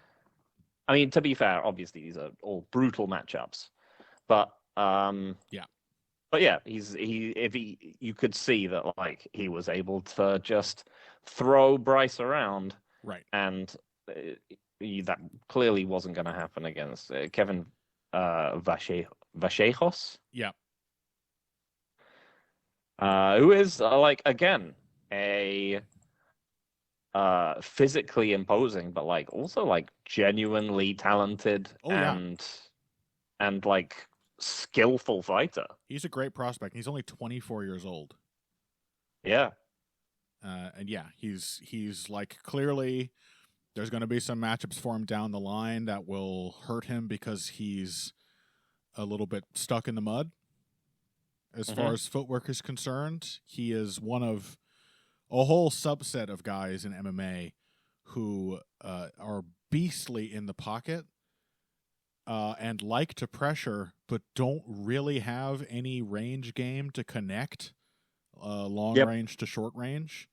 I mean, to be fair, obviously these are all brutal matchups, but yeah. But yeah, you could see that like he was able to just throw Bryce around, right? And that clearly wasn't going to happen against Kevin Vallejos. Yeah, who is like again a physically imposing, but like also like genuinely talented and like skillful fighter. He's a great prospect. He's only 24 years old. Yeah. And yeah, he's like clearly there's going to be some matchups for him down the line that will hurt him because he's a little bit stuck in the mud. As far as footwork is concerned, he is one of a whole subset of guys in MMA who are beastly in the pocket and like to pressure, but don't really have any range game to connect long range to short range.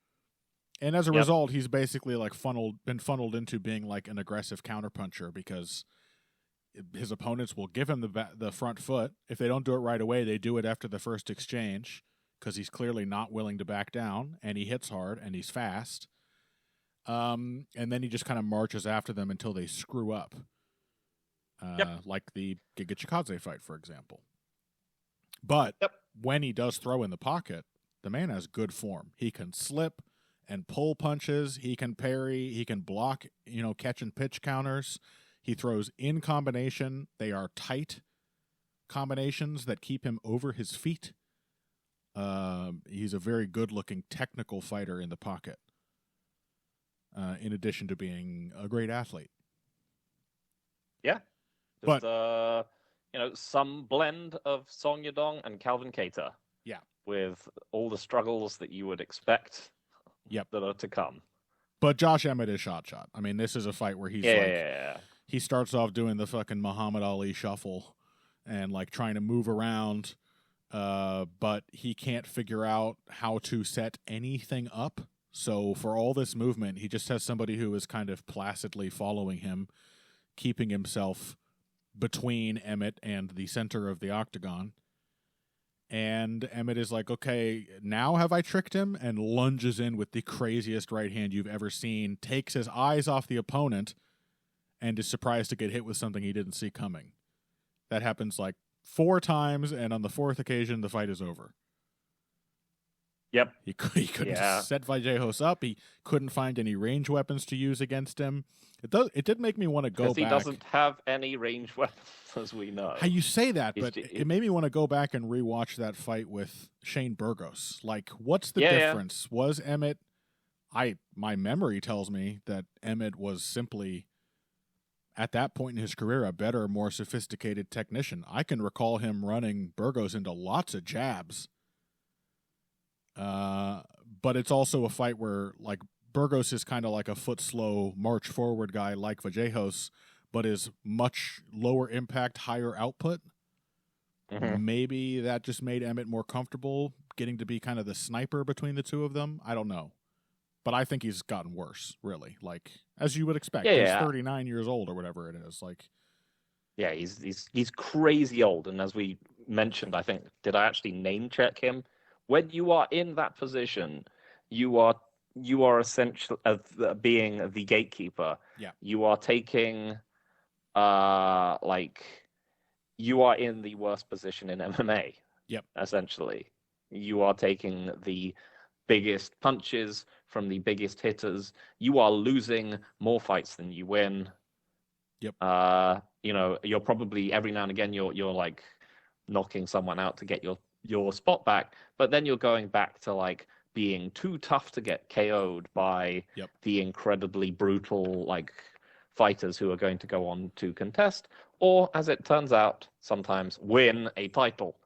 And as a result, he's basically like been funneled into being like an aggressive counterpuncher because his opponents will give him the front foot. If they don't do it right away, they do it after the first exchange because he's clearly not willing to back down, and he hits hard and he's fast. And then he just kind of marches after them until they screw up. Like the Giga Chikadze fight, for example. But when he does throw in the pocket, the man has good form. He can slip and pull punches. He can parry. He can block, catch and pitch counters. He throws in combination. They are tight combinations that keep him over his feet. He's a very good-looking technical fighter in the pocket, in addition to being a great athlete. Yeah. Just, some blend of Song Yadong and Calvin Keita. Yeah. With all the struggles that you would expect that are to come. But Josh Emmett is shot. I mean, this is a fight where he's he starts off doing the fucking Muhammad Ali shuffle and like trying to move around, but he can't figure out how to set anything up. So for all this movement, he just has somebody who is kind of placidly following him, keeping himself between Emmett and the center of the octagon. And Emmett is like, okay, now have I tricked him? And lunges in with the craziest right hand you've ever seen, takes his eyes off the opponent, and is surprised to get hit with something he didn't see coming. That happens like 4 times, and on the 4th occasion, the fight is over. Yep. He couldn't set Vallejos up. He couldn't find any range weapons to use against him. It did make me want to go back. Because he doesn't have any range weapons, as we know. How you say that, but it made me want to go back and rewatch that fight with Shane Burgos. Like, what's the difference? Yeah. Was Emmett... My memory tells me that Emmett was simply, at that point in his career, a better, more sophisticated technician. I can recall him running Burgos into lots of jabs. But it's also a fight where, like, Burgos is kind of like a foot slow march forward guy like Vallejos, but is much lower impact, higher output. Mm-hmm. Maybe that just made Emmett more comfortable getting to be kind of the sniper between the two of them. I don't know. But I think he's gotten worse, really. Like, as you would expect. He's 39 years old or whatever it is. Like, yeah, he's crazy old. And as we mentioned, I think, did I actually name check him? When you are in that position, you are essentially being the gatekeeper. Yeah. You are taking, you are in the worst position in MMA. Yep. Essentially, you are taking the biggest punches from the biggest hitters. You are losing more fights than you win. Yep. You're probably every now and again you're like knocking someone out to get your spot back, but then you're going back to like being too tough to get KO'd by the incredibly brutal like fighters who are going to go on to contest, or as it turns out, sometimes win a title.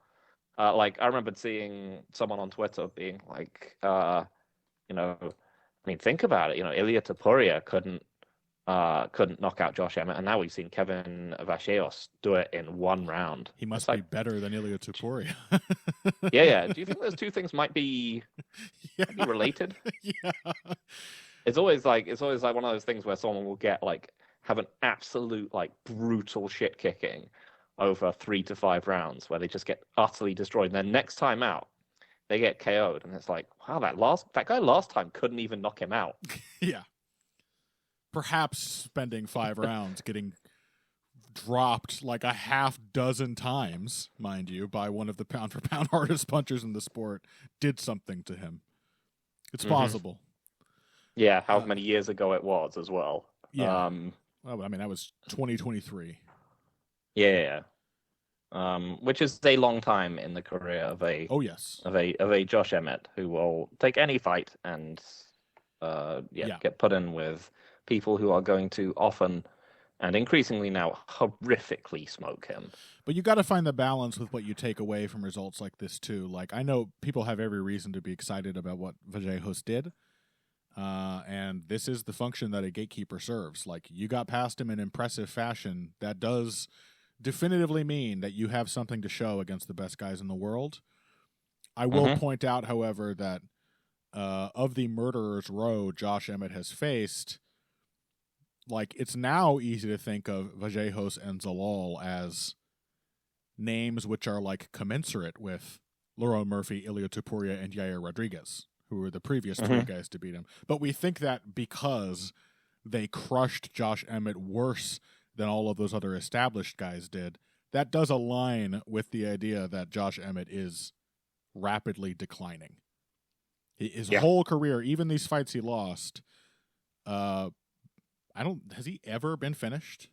Like I remember seeing someone on Twitter being like, think about it. Ilia Topuria couldn't knock out Josh Emmett, and now we've seen Kevin Vallejos do it in 1 round. He must be better than Ilia Topuria. Yeah. Do you think those two things might be related? Yeah. It's always like one of those things where someone will have an absolute like brutal shit kicking over 3 to 5 rounds where they just get utterly destroyed. And then next time out, they get KO'd, and it's like, wow, that guy last time couldn't even knock him out. Yeah. Perhaps spending 5 rounds getting dropped like a half dozen times, mind you, by one of the pound-for-pound hardest punchers in the sport did something to him. It's possible. Yeah, how many years ago it was as well. Yeah. That was 2023. Yeah. Which is a long time in the career of a Josh Emmett, who will take any fight and get put in with people who are going to often and increasingly now horrifically smoke him. But you got to find the balance with what you take away from results like this too. Like, I know people have every reason to be excited about what Vallejos did. And this is the function that a gatekeeper serves. Like, you got past him in impressive fashion. That does definitively mean that you have something to show against the best guys in the world. I will point out, however, that of the murderer's row Josh Emmett has faced, like, it's now easy to think of Vallejos and Zalal as names which are like commensurate with Lerone Murphy, Ilia Topuria, and Yair Rodriguez, who were the previous 3 guys to beat him. But we think that because they crushed Josh Emmett worse than all of those other established guys did, that does align with the idea that Josh Emmett is rapidly declining. His whole career, even these fights he lost, has he ever been finished?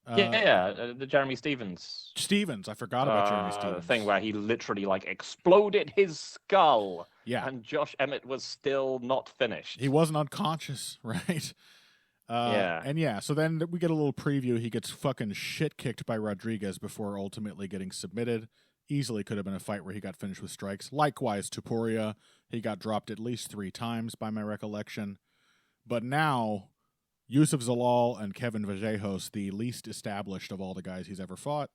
The Jeremy Stevens. I forgot about Jeremy Stevens. Thing where he literally like exploded his skull. Yeah. And Josh Emmett was still not finished. He wasn't unconscious, right? So then we get a little preview. He gets fucking shit kicked by Rodriguez before ultimately getting submitted. Easily could have been a fight where he got finished with strikes. Likewise, Topuria, he got dropped at least 3 times by my recollection. But now, Yusuf Zalal and Kevin Vallejos, the least established of all the guys he's ever fought,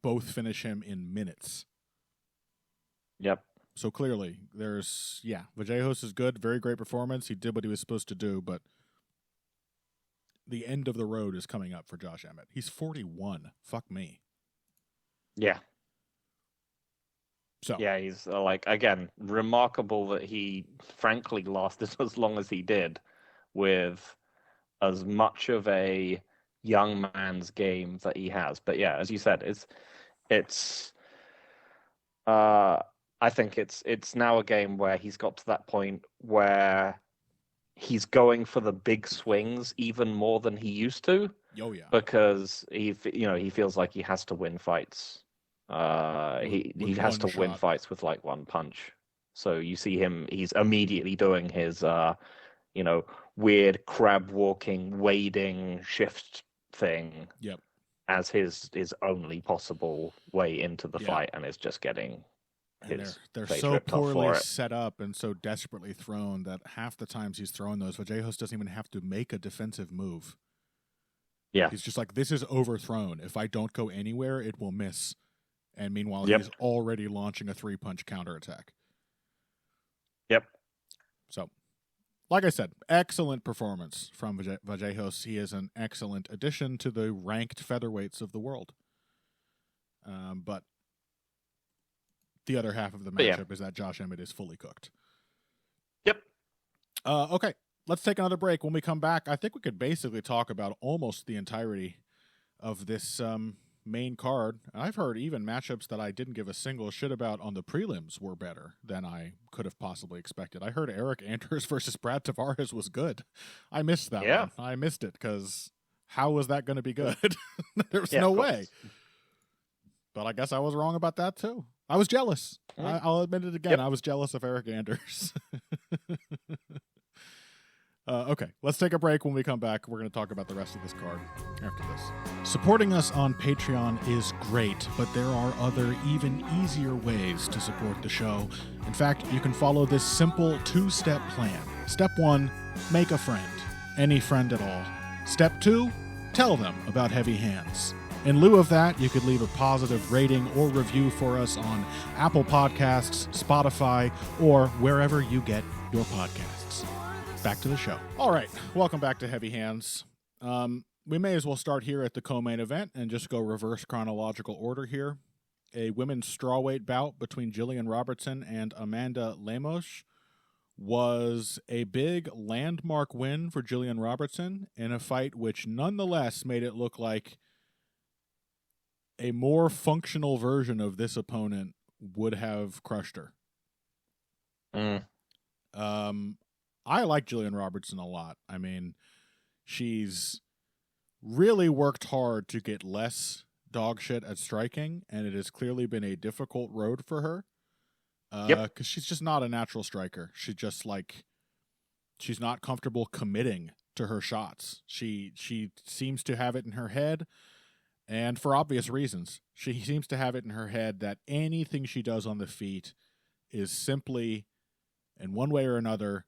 both finish him in minutes. Yep. So clearly, Vallejos is good, very great performance. He did what he was supposed to do, but the end of the road is coming up for Josh Emmett. He's 41. Fuck me. Yeah. So yeah, he's again, remarkable that he frankly lasted as long as he did with as much of a young man's game that he has. But yeah, as you said, it's I think it's now a game where he's got to that point where he's going for the big swings even more than he used to. Oh yeah, because he feels like he has to win fights. He has to win fights with like one punch. So you see him; he's immediately doing his weird crab walking, wading shift thing. Yep. As his only possible way into the fight, and it's just getting. And they're so poorly set up and so desperately thrown that half the times he's throwing those, Vallejos doesn't even have to make a defensive move. Yeah. He's just like, this is overthrown. If I don't go anywhere, it will miss. And meanwhile, he's already launching a 3-punch counterattack. Yep. So, like I said, excellent performance from Vallejos. He is an excellent addition to the ranked featherweights of the world. But the other half of the matchup is that Josh Emmett is fully cooked. Yep. Okay, let's take another break. When we come back, I think we could basically talk about almost the entirety of this main card. I've heard even matchups that I didn't give a single shit about on the prelims were better than I could have possibly expected. I heard Eric Anders versus Brad Tavares was good. I missed that one. I missed it because how was that going to be good? There's no way. But I guess I was wrong about that too. I was jealous. I'll admit it again. I was jealous of Eric Anders. Okay, let's take a break. When we come back, we're going to talk about the rest of this card after this. Supporting us on Patreon is great, but there are other, even easier ways to support the show. In fact, you can follow this simple 2-step plan. Step 1, make a friend. Any friend at all. Step 2, tell them about Heavy Hands. In lieu of that, you could leave a positive rating or review for us on Apple Podcasts, Spotify, or wherever you get your podcasts. Back to the show. All right, welcome back to Heavy Hands. We may as well start here at the co-main event and just go reverse chronological order here. A women's strawweight bout between Jillian Robertson and Amanda Lemos was a big landmark win for Jillian Robertson in a fight which nonetheless made it look like a more functional version of this opponent would have crushed her. I like Jillian Robertson a lot. I mean, she's really worked hard to get less dog shit at striking, and it has clearly been a difficult road for her. Because she's just not a natural striker. She's not comfortable committing to her shots. She seems to have it in her head. And for obvious reasons, she seems to have it in her head that anything she does on the feet is simply, in one way or another,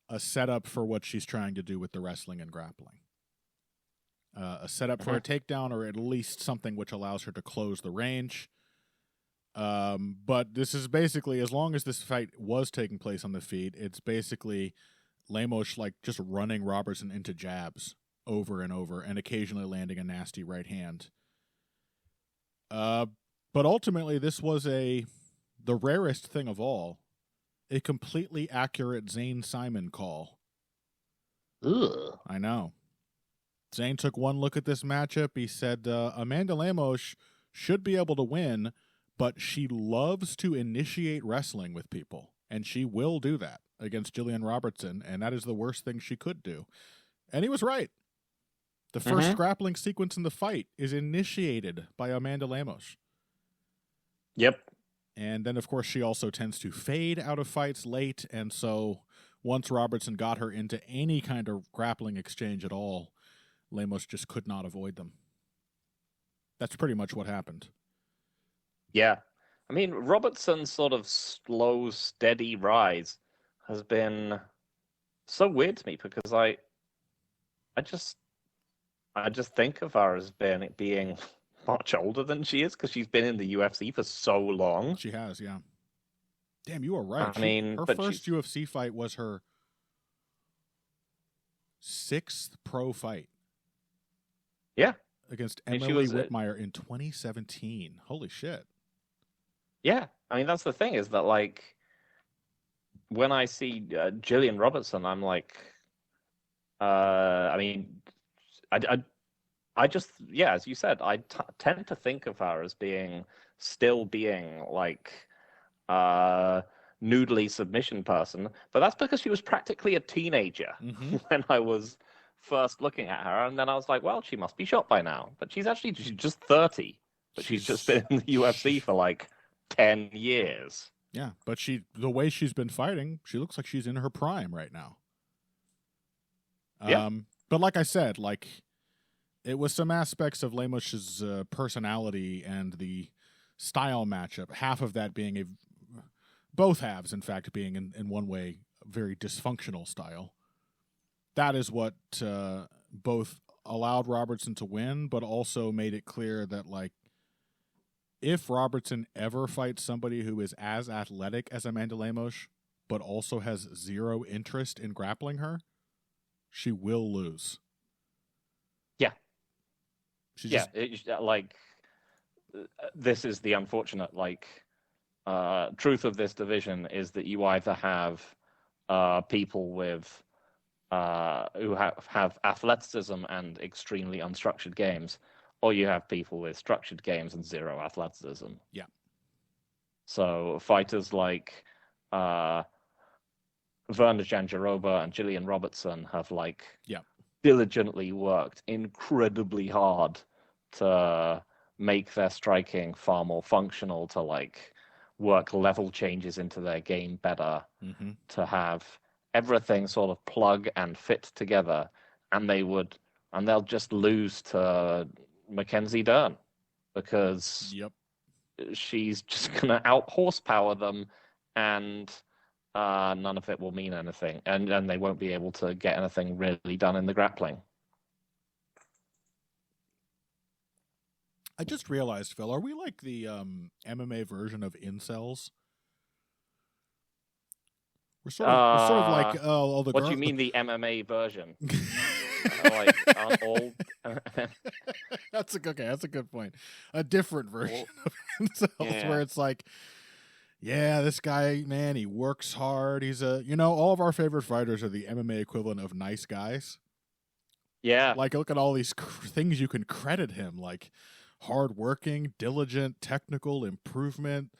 a setup for what she's trying to do with the wrestling and grappling. A setup for a takedown, or at least something which allows her to close the range. But this is basically, as long as this fight was taking place on the feet, it's basically Lemos just running Robertson into jabs over and over, and occasionally landing a nasty right hand. But ultimately, this was the rarest thing of all, a completely accurate Zane Simon call. Ugh. I know. Zane took one look at this matchup. He said, Amanda Lemos should be able to win, but she loves to initiate wrestling with people, and she will do that against Jillian Robertson, and that is the worst thing she could do. And he was right. The first grappling sequence in the fight is initiated by Amanda Lemos. Yep. And then, of course, she also tends to fade out of fights late, and so once Robertson got her into any kind of grappling exchange at all, Lemos just could not avoid them. That's pretty much what happened. Yeah. I mean, Robertson's sort of slow, steady rise has been so weird to me because I just think of her as being much older than she is because she's been in the UFC for so long. She has, yeah. Damn, you are right. Her first UFC fight was her 6th pro fight. Yeah. Against Emily Whitmire in 2017. Holy shit. Yeah. I mean, that's the thing is that, like, when I see Gillian Robertson, I'm like, I mean, I just, yeah, as you said, I tend to think of her as still being like noodly submission person, but that's because she was practically a teenager when I was first looking at her, and then I was like, well, she must be shot by now, but she's just 30, but she's just been in the UFC for like 10 years. Yeah, but the way she's been fighting, she looks like she's in her prime right now. Yeah. But like I said, like, it was some aspects of Lemos's personality and the style matchup, half of that being both halves, in fact, being in one way a very dysfunctional style. That is what both allowed Robertson to win, but also made it clear that, like, if Robertson ever fights somebody who is as athletic as Amanda Lemos, but also has zero interest in grappling her, she will lose. Yeah. This is the unfortunate, like, truth of this division is that you either have people with who have athleticism and extremely unstructured games, or you have people with structured games and zero athleticism. Yeah. So fighters like Verna Jandiroba and Gillian Robertson have, like, diligently worked incredibly hard to make their striking far more functional, to, like, work level changes into their game better, to have everything sort of plug and fit together, and they'll just lose to Mackenzie Dern because she's just gonna out horsepower them, and none of it will mean anything, and they won't be able to get anything really done in the grappling. I just realized, Phil, are we like the MMA version of incels? We're sort of like all the. What do you mean the MMA version? Like, aren't all? That's a good point. A different version of incels, where it's like, yeah, this guy, man, he works hard. He's all of our favorite fighters are the MMA equivalent of nice guys. Yeah. Like, look at all these things you can credit him, like hardworking, diligent, technical improvement,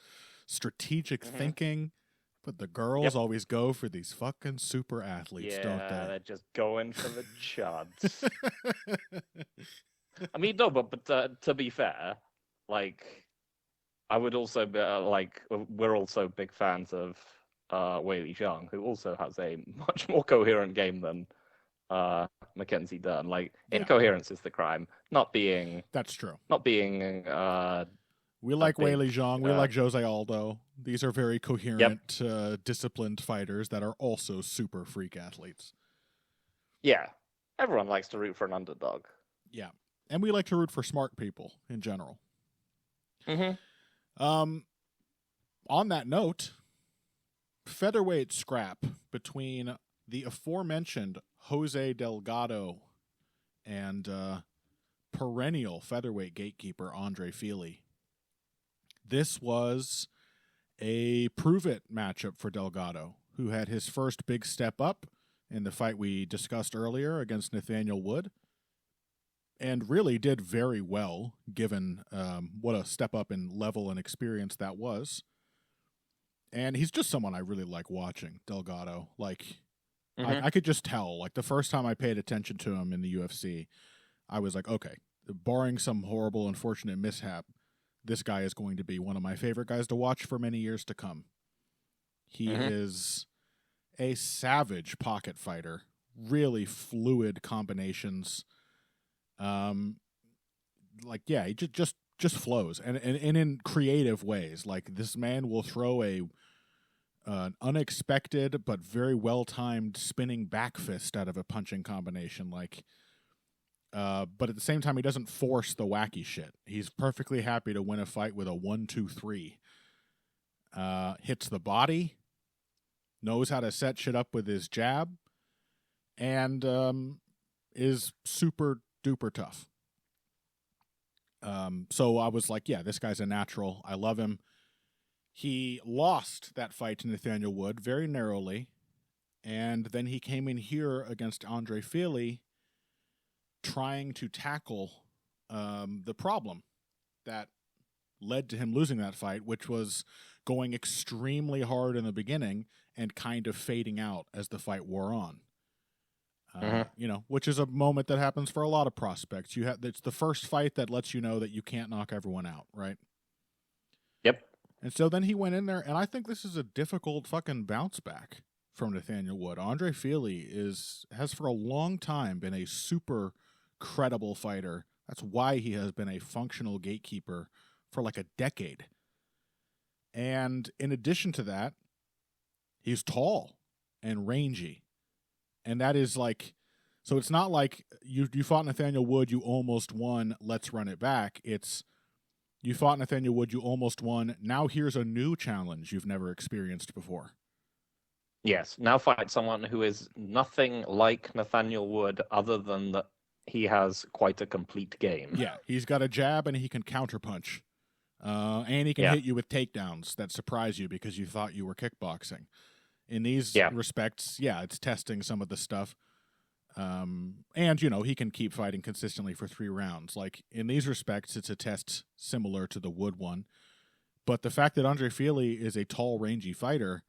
strategic thinking. But the girls always go for these fucking super athletes, don't they? Yeah, they're just going for the chuds. I mean, no, but to be fair, like, I would also be, we're also big fans of Weili Zhang, who also has a much more coherent game than Mackenzie Dern. Like, incoherence is the crime, not being. That's true. Not being. We like Weili Zhang. We like Jose Aldo. These are very coherent, disciplined fighters that are also super freak athletes. Yeah. Everyone likes to root for an underdog. Yeah. And we like to root for smart people in general. On that note, featherweight scrap between the aforementioned Jose Delgado and perennial featherweight gatekeeper Andre Fili. This was a prove-it matchup for Delgado, who had his first big step up in the fight we discussed earlier against Nathaniel Wood, and really did very well, given what a step up in level and experience that was. And he's just someone I really like watching, Delgado. Like, I could just tell, like, the first time I paid attention to him in the UFC, I was like, okay, barring some horrible, unfortunate mishap, this guy is going to be one of my favorite guys to watch for many years to come. He is a savage pocket fighter, really fluid combinations. He just flows and in creative ways. Like, this man will throw an unexpected but very well timed spinning back fist out of a punching combination. Like, but at the same time, he doesn't force the wacky shit. He's perfectly happy to win a fight with a 1-2-3. Hits the body, knows how to set shit up with his jab, and is super duper tough. So I was like, yeah, this guy's a natural. I love him. He lost that fight to Nathaniel Wood very narrowly, and then he came in here against Andre Fili trying to tackle the problem that led to him losing that fight, which was going extremely hard in the beginning and kind of fading out as the fight wore on. Which is a moment that happens for a lot of prospects. It's the first fight that lets you know that you can't knock everyone out, right? Yep. And so then he went in there, and I think this is a difficult fucking bounce back from Nathaniel Wood. Andre Fili has for a long time been a super credible fighter. That's why he has been a functional gatekeeper for like a decade. And in addition to that, he's tall and rangy. And that is like, so it's not like you fought Nathaniel Wood, you almost won, let's run it back. It's, you fought Nathaniel Wood, you almost won, now here's a new challenge you've never experienced before. Yes, now fight someone who is nothing like Nathaniel Wood other than that he has quite a complete game. Yeah, he's got a jab and he can counterpunch. And he can hit you with takedowns that surprise you because you thought you were kickboxing. In these respects, it's testing some of the stuff. And, he can keep fighting consistently for 3 rounds. Like, in these respects, it's a test similar to the Wood one. But the fact that Andre Fili is a tall, rangy fighter,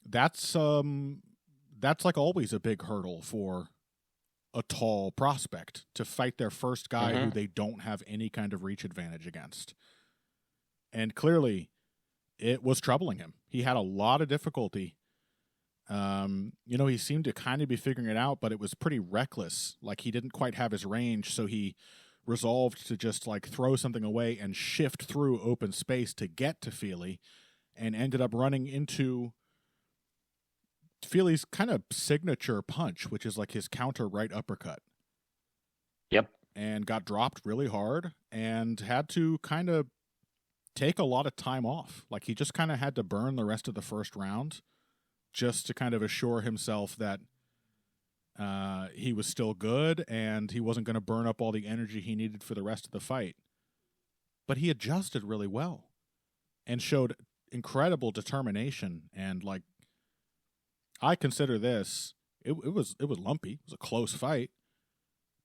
that's like always a big hurdle for a tall prospect to fight their first guy who they don't have any kind of reach advantage against. And clearly, it was troubling him. He had a lot of difficulty. He seemed to kind of be figuring it out, but it was pretty reckless. Like, he didn't quite have his range, so he resolved to just, like, throw something away and shift through open space to get to Fili, and ended up running into Fili's kind of signature punch, which is like his counter right uppercut. Yep. And got dropped really hard and had to kind of take a lot of time off. Like, he just kind of had to burn the rest of the first round just to kind of assure himself that he was still good and he wasn't going to burn up all the energy he needed for the rest of the fight. But he adjusted really well and showed incredible determination. And, like, I consider this, it was lumpy. It was a close fight,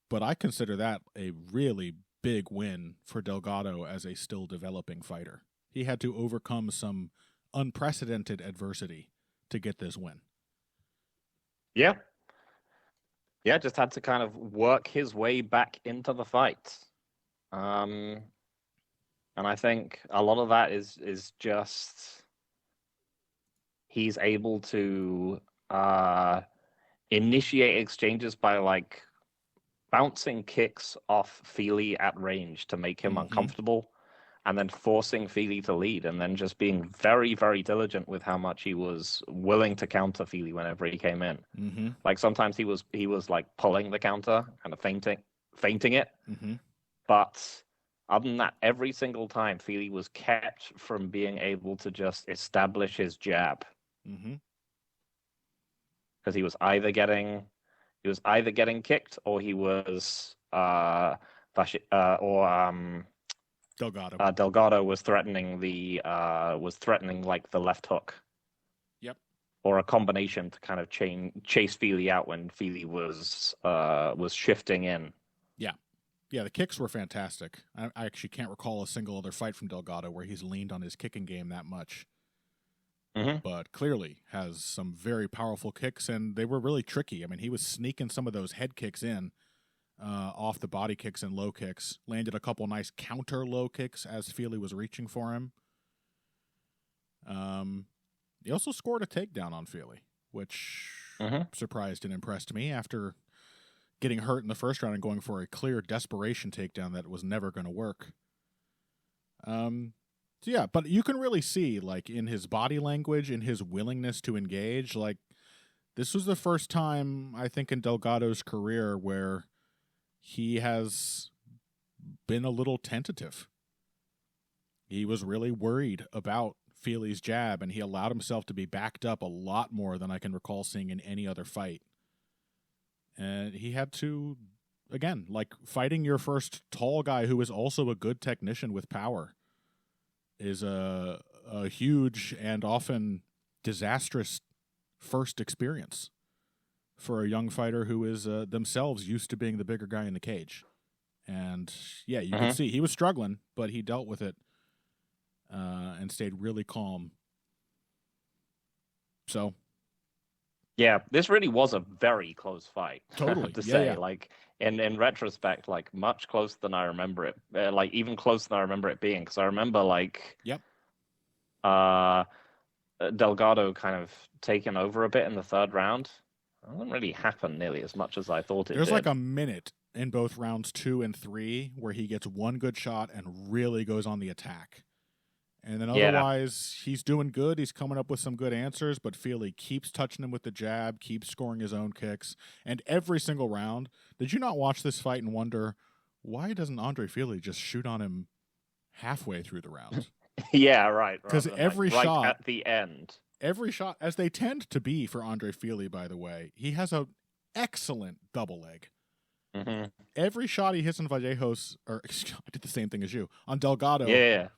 but I consider that a really big win for Delgado as a still developing fighter. He had to overcome some unprecedented adversity to get this win. Yeah. Yeah, just had to kind of work his way back into the fight. And I think a lot of that is just he's able to initiate exchanges by, like, bouncing kicks off Fili at range to make him uncomfortable, and then forcing Fili to lead, and then just being very, very diligent with how much he was willing to counter Fili whenever he came in. Like, sometimes he was like pulling the counter, kind of feinting it. But other than that, every single time Fili was kept from being able to just establish his jab. Because he was either getting kicked, or he was Delgado. Delgado was threatening like the left hook. Yep. Or a combination to kind of chase Fili out when Fili was shifting in. Yeah. Yeah, the kicks were fantastic. I actually can't recall a single other fight from Delgado where he's leaned on his kicking game that much. But clearly has some very powerful kicks, and they were really tricky. I mean, he was sneaking some of those head kicks in off the body kicks and low kicks. Landed a couple nice counter low kicks as Fili was reaching for him. He also scored a takedown on Fili, which surprised and impressed me after getting hurt in the first round and going for a clear desperation takedown that was never going to work. So yeah, but you can really see, like, in his body language, in his willingness to engage, like, this was the first time, I think, in Delgado's career where he has been a little tentative. He was really worried about Fili's jab, and he allowed himself to be backed up a lot more than I can recall seeing in any other fight. And he had to, again, like, fighting your first tall guy who is also a good technician with power is a a huge and often disastrous first experience for a young fighter who is themselves used to being the bigger guy in the cage. And yeah, you can see he was struggling, but he dealt with it and stayed really calm. So, yeah, this really was a very close fight. Totally, I have to yeah, say, yeah. like in retrospect, like much closer than I remember it. Like even closer than I remember it being, because I remember like, Delgado kind of taken over a bit in the third round. It didn't really happen nearly as much as I thought it did. There's like a minute in both rounds 2 and 3 where he gets one good shot and really goes on the attack. And then otherwise, he's doing good. He's coming up with some good answers, but Fili keeps touching him with the jab, keeps scoring his own kicks. And every single round, did you not watch this fight and wonder, why doesn't Andre Fili just shoot on him halfway through the round? Yeah, right. Because every shot right at the end. Every shot, as they tend to be for Andre Fili, by the way, he has an excellent double leg. Mm-hmm. Every shot he hits on Vallejos, or I did the same thing as you, on Delgado,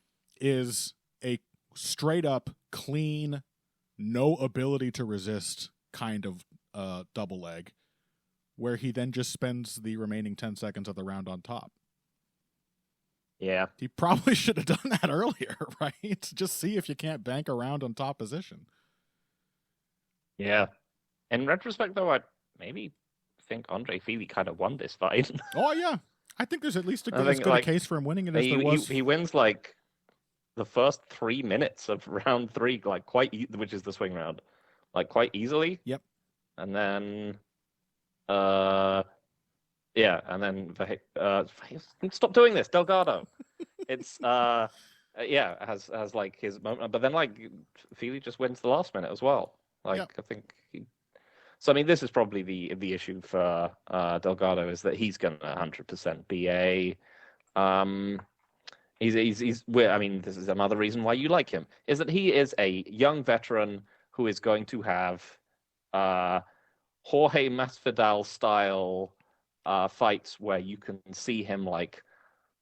is a straight-up, clean, no ability to resist kind of double leg, where he then just spends the remaining 10 seconds of the round on top. Yeah. He probably should have done that earlier, right? Just see if you can't bank around on top position. Yeah. In retrospect, though, I maybe think Andre Fili kind of won this fight. Oh, yeah. I think there's at least as good a case for him winning it as there was. He wins, like, the first 3 minutes of round 3, like, which is the swing round, like, quite easily. Yep. And then, and then, stop doing this, Delgado. It's, has, like, his moment. But then, like, Fili just wins the last minute as well. Like, I think So, I mean, this is probably the issue for Delgado, is that he's going to 100% be a... I mean, this is another reason why you like him, is that he is a young veteran who is going to have Jorge Masvidal style fights where you can see him like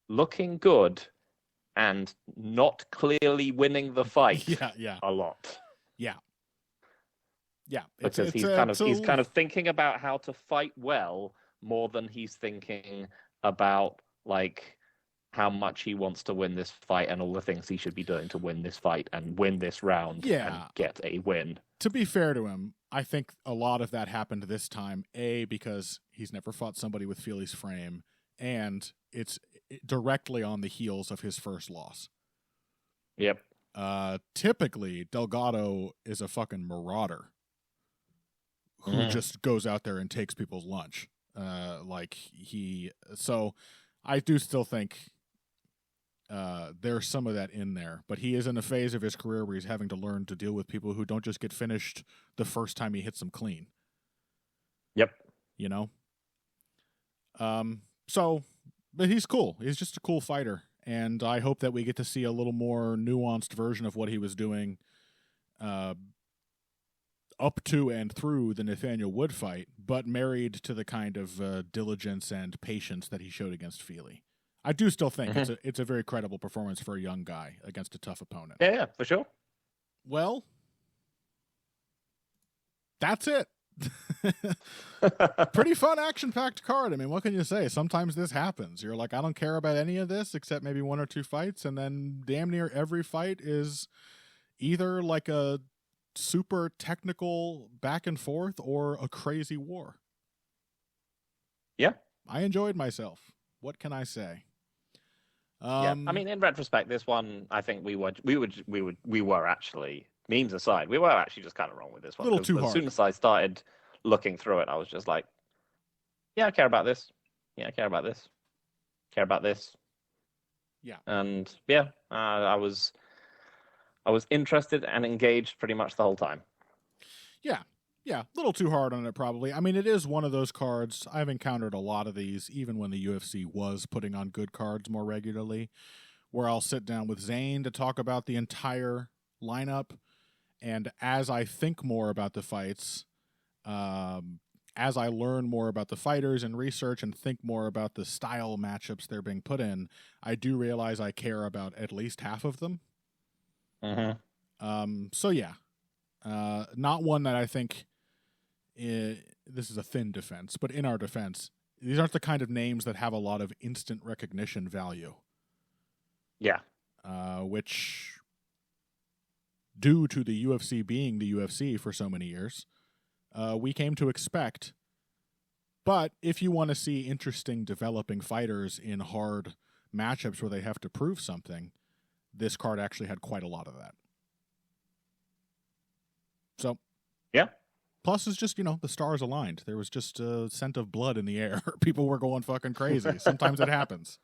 looking good and not clearly winning the fight a lot. Yeah. Because he's kind of thinking about how to fight well more than he's thinking about like how much he wants to win this fight and all the things he should be doing to win this fight and win this round and get a win. To be fair to him, I think a lot of that happened this time, A, because he's never fought somebody with Fili's frame, and it's directly on the heels of his first loss. Yep. Typically, Delgado is a fucking marauder who just goes out there and takes people's lunch. So I do still think there's some of that in there, but he is in a phase of his career where he's having to learn to deal with people who don't just get finished the first time he hits them clean. Yep. You know? But he's cool. He's just a cool fighter, and I hope that we get to see a little more nuanced version of what he was doing up to and through the Nathaniel Wood fight, but married to the kind of diligence and patience that he showed against Fili. I do still think it's a very credible performance for a young guy against a tough opponent. Yeah, for sure. Well, that's it. Pretty fun, action-packed card. I mean, what can you say? Sometimes this happens. You're like, I don't care about any of this except maybe 1 or 2 fights, and then damn near every fight is either like a super technical back and forth or a crazy war. Yeah. I enjoyed myself. What can I say? I mean, in retrospect, this one, I think we were actually, memes aside, we were actually just kind of wrong with this one. A little too hard. As soon as I started looking through it, I was just like, yeah, I care about this. Yeah, I care about this. Care about this. Yeah. And yeah, I was interested and engaged pretty much the whole time. Yeah, a little too hard on it probably. I mean, it is one of those cards. I've encountered a lot of these, even when the UFC was putting on good cards more regularly, where I'll sit down with Zane to talk about the entire lineup. And as I think more about the fights, as I learn more about the fighters and research and think more about the style matchups they're being put in, I do realize I care about at least half of them. So yeah, not one that I think this is a thin defense, but in our defense, these aren't the kind of names that have a lot of instant recognition value. Yeah. Which, due to the UFC being the UFC for so many years, we came to expect. But if you want to see interesting developing fighters in hard matchups where they have to prove something, this card actually had quite a lot of that. So, yeah. Plus, it's just, the stars aligned. There was just a scent of blood in the air. People were going fucking crazy. Sometimes it happens.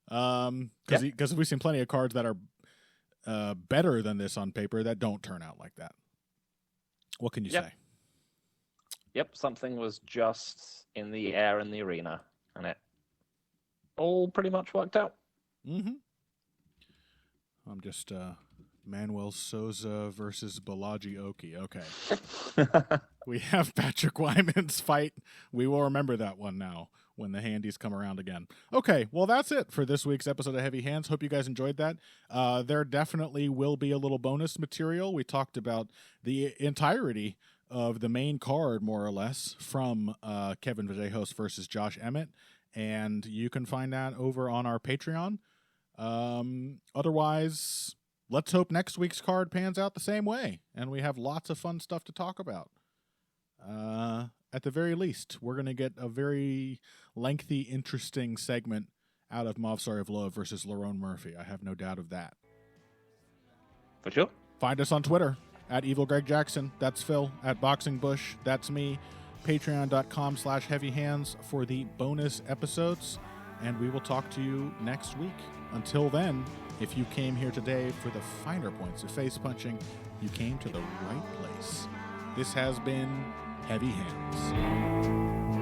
Because we've seen plenty of cards that are better than this on paper that don't turn out like that. What can you say? Yep, something was just in the air in the arena, and it all pretty much worked out. Mm-hmm. I'm just Manuel Souza versus Balaji Oki. Okay. We have Patrick Wyman's fight. We will remember that one now when the handies come around again. Okay, well, that's it for this week's episode of Heavy Hands. Hope you guys enjoyed that. There definitely will be a little bonus material. We talked about the entirety of the main card, more or less, from Kevin Vallejos versus Josh Emmett, and you can find that over on our Patreon. Otherwise, let's hope next week's card pans out the same way, and we have lots of fun stuff to talk about. At the very least, we're going to get a very lengthy, interesting segment out of Movsar Evloev versus Lerone Murphy. I have no doubt of that. For sure. Find us on Twitter at Evil Greg Jackson. That's Phil. At Boxing Bush. That's me. Patreon.com/heavyhands for the bonus episodes. And we will talk to you next week. Until then, if you came here today for the finer points of face punching, you came to the right place. This has been Heavy Hands.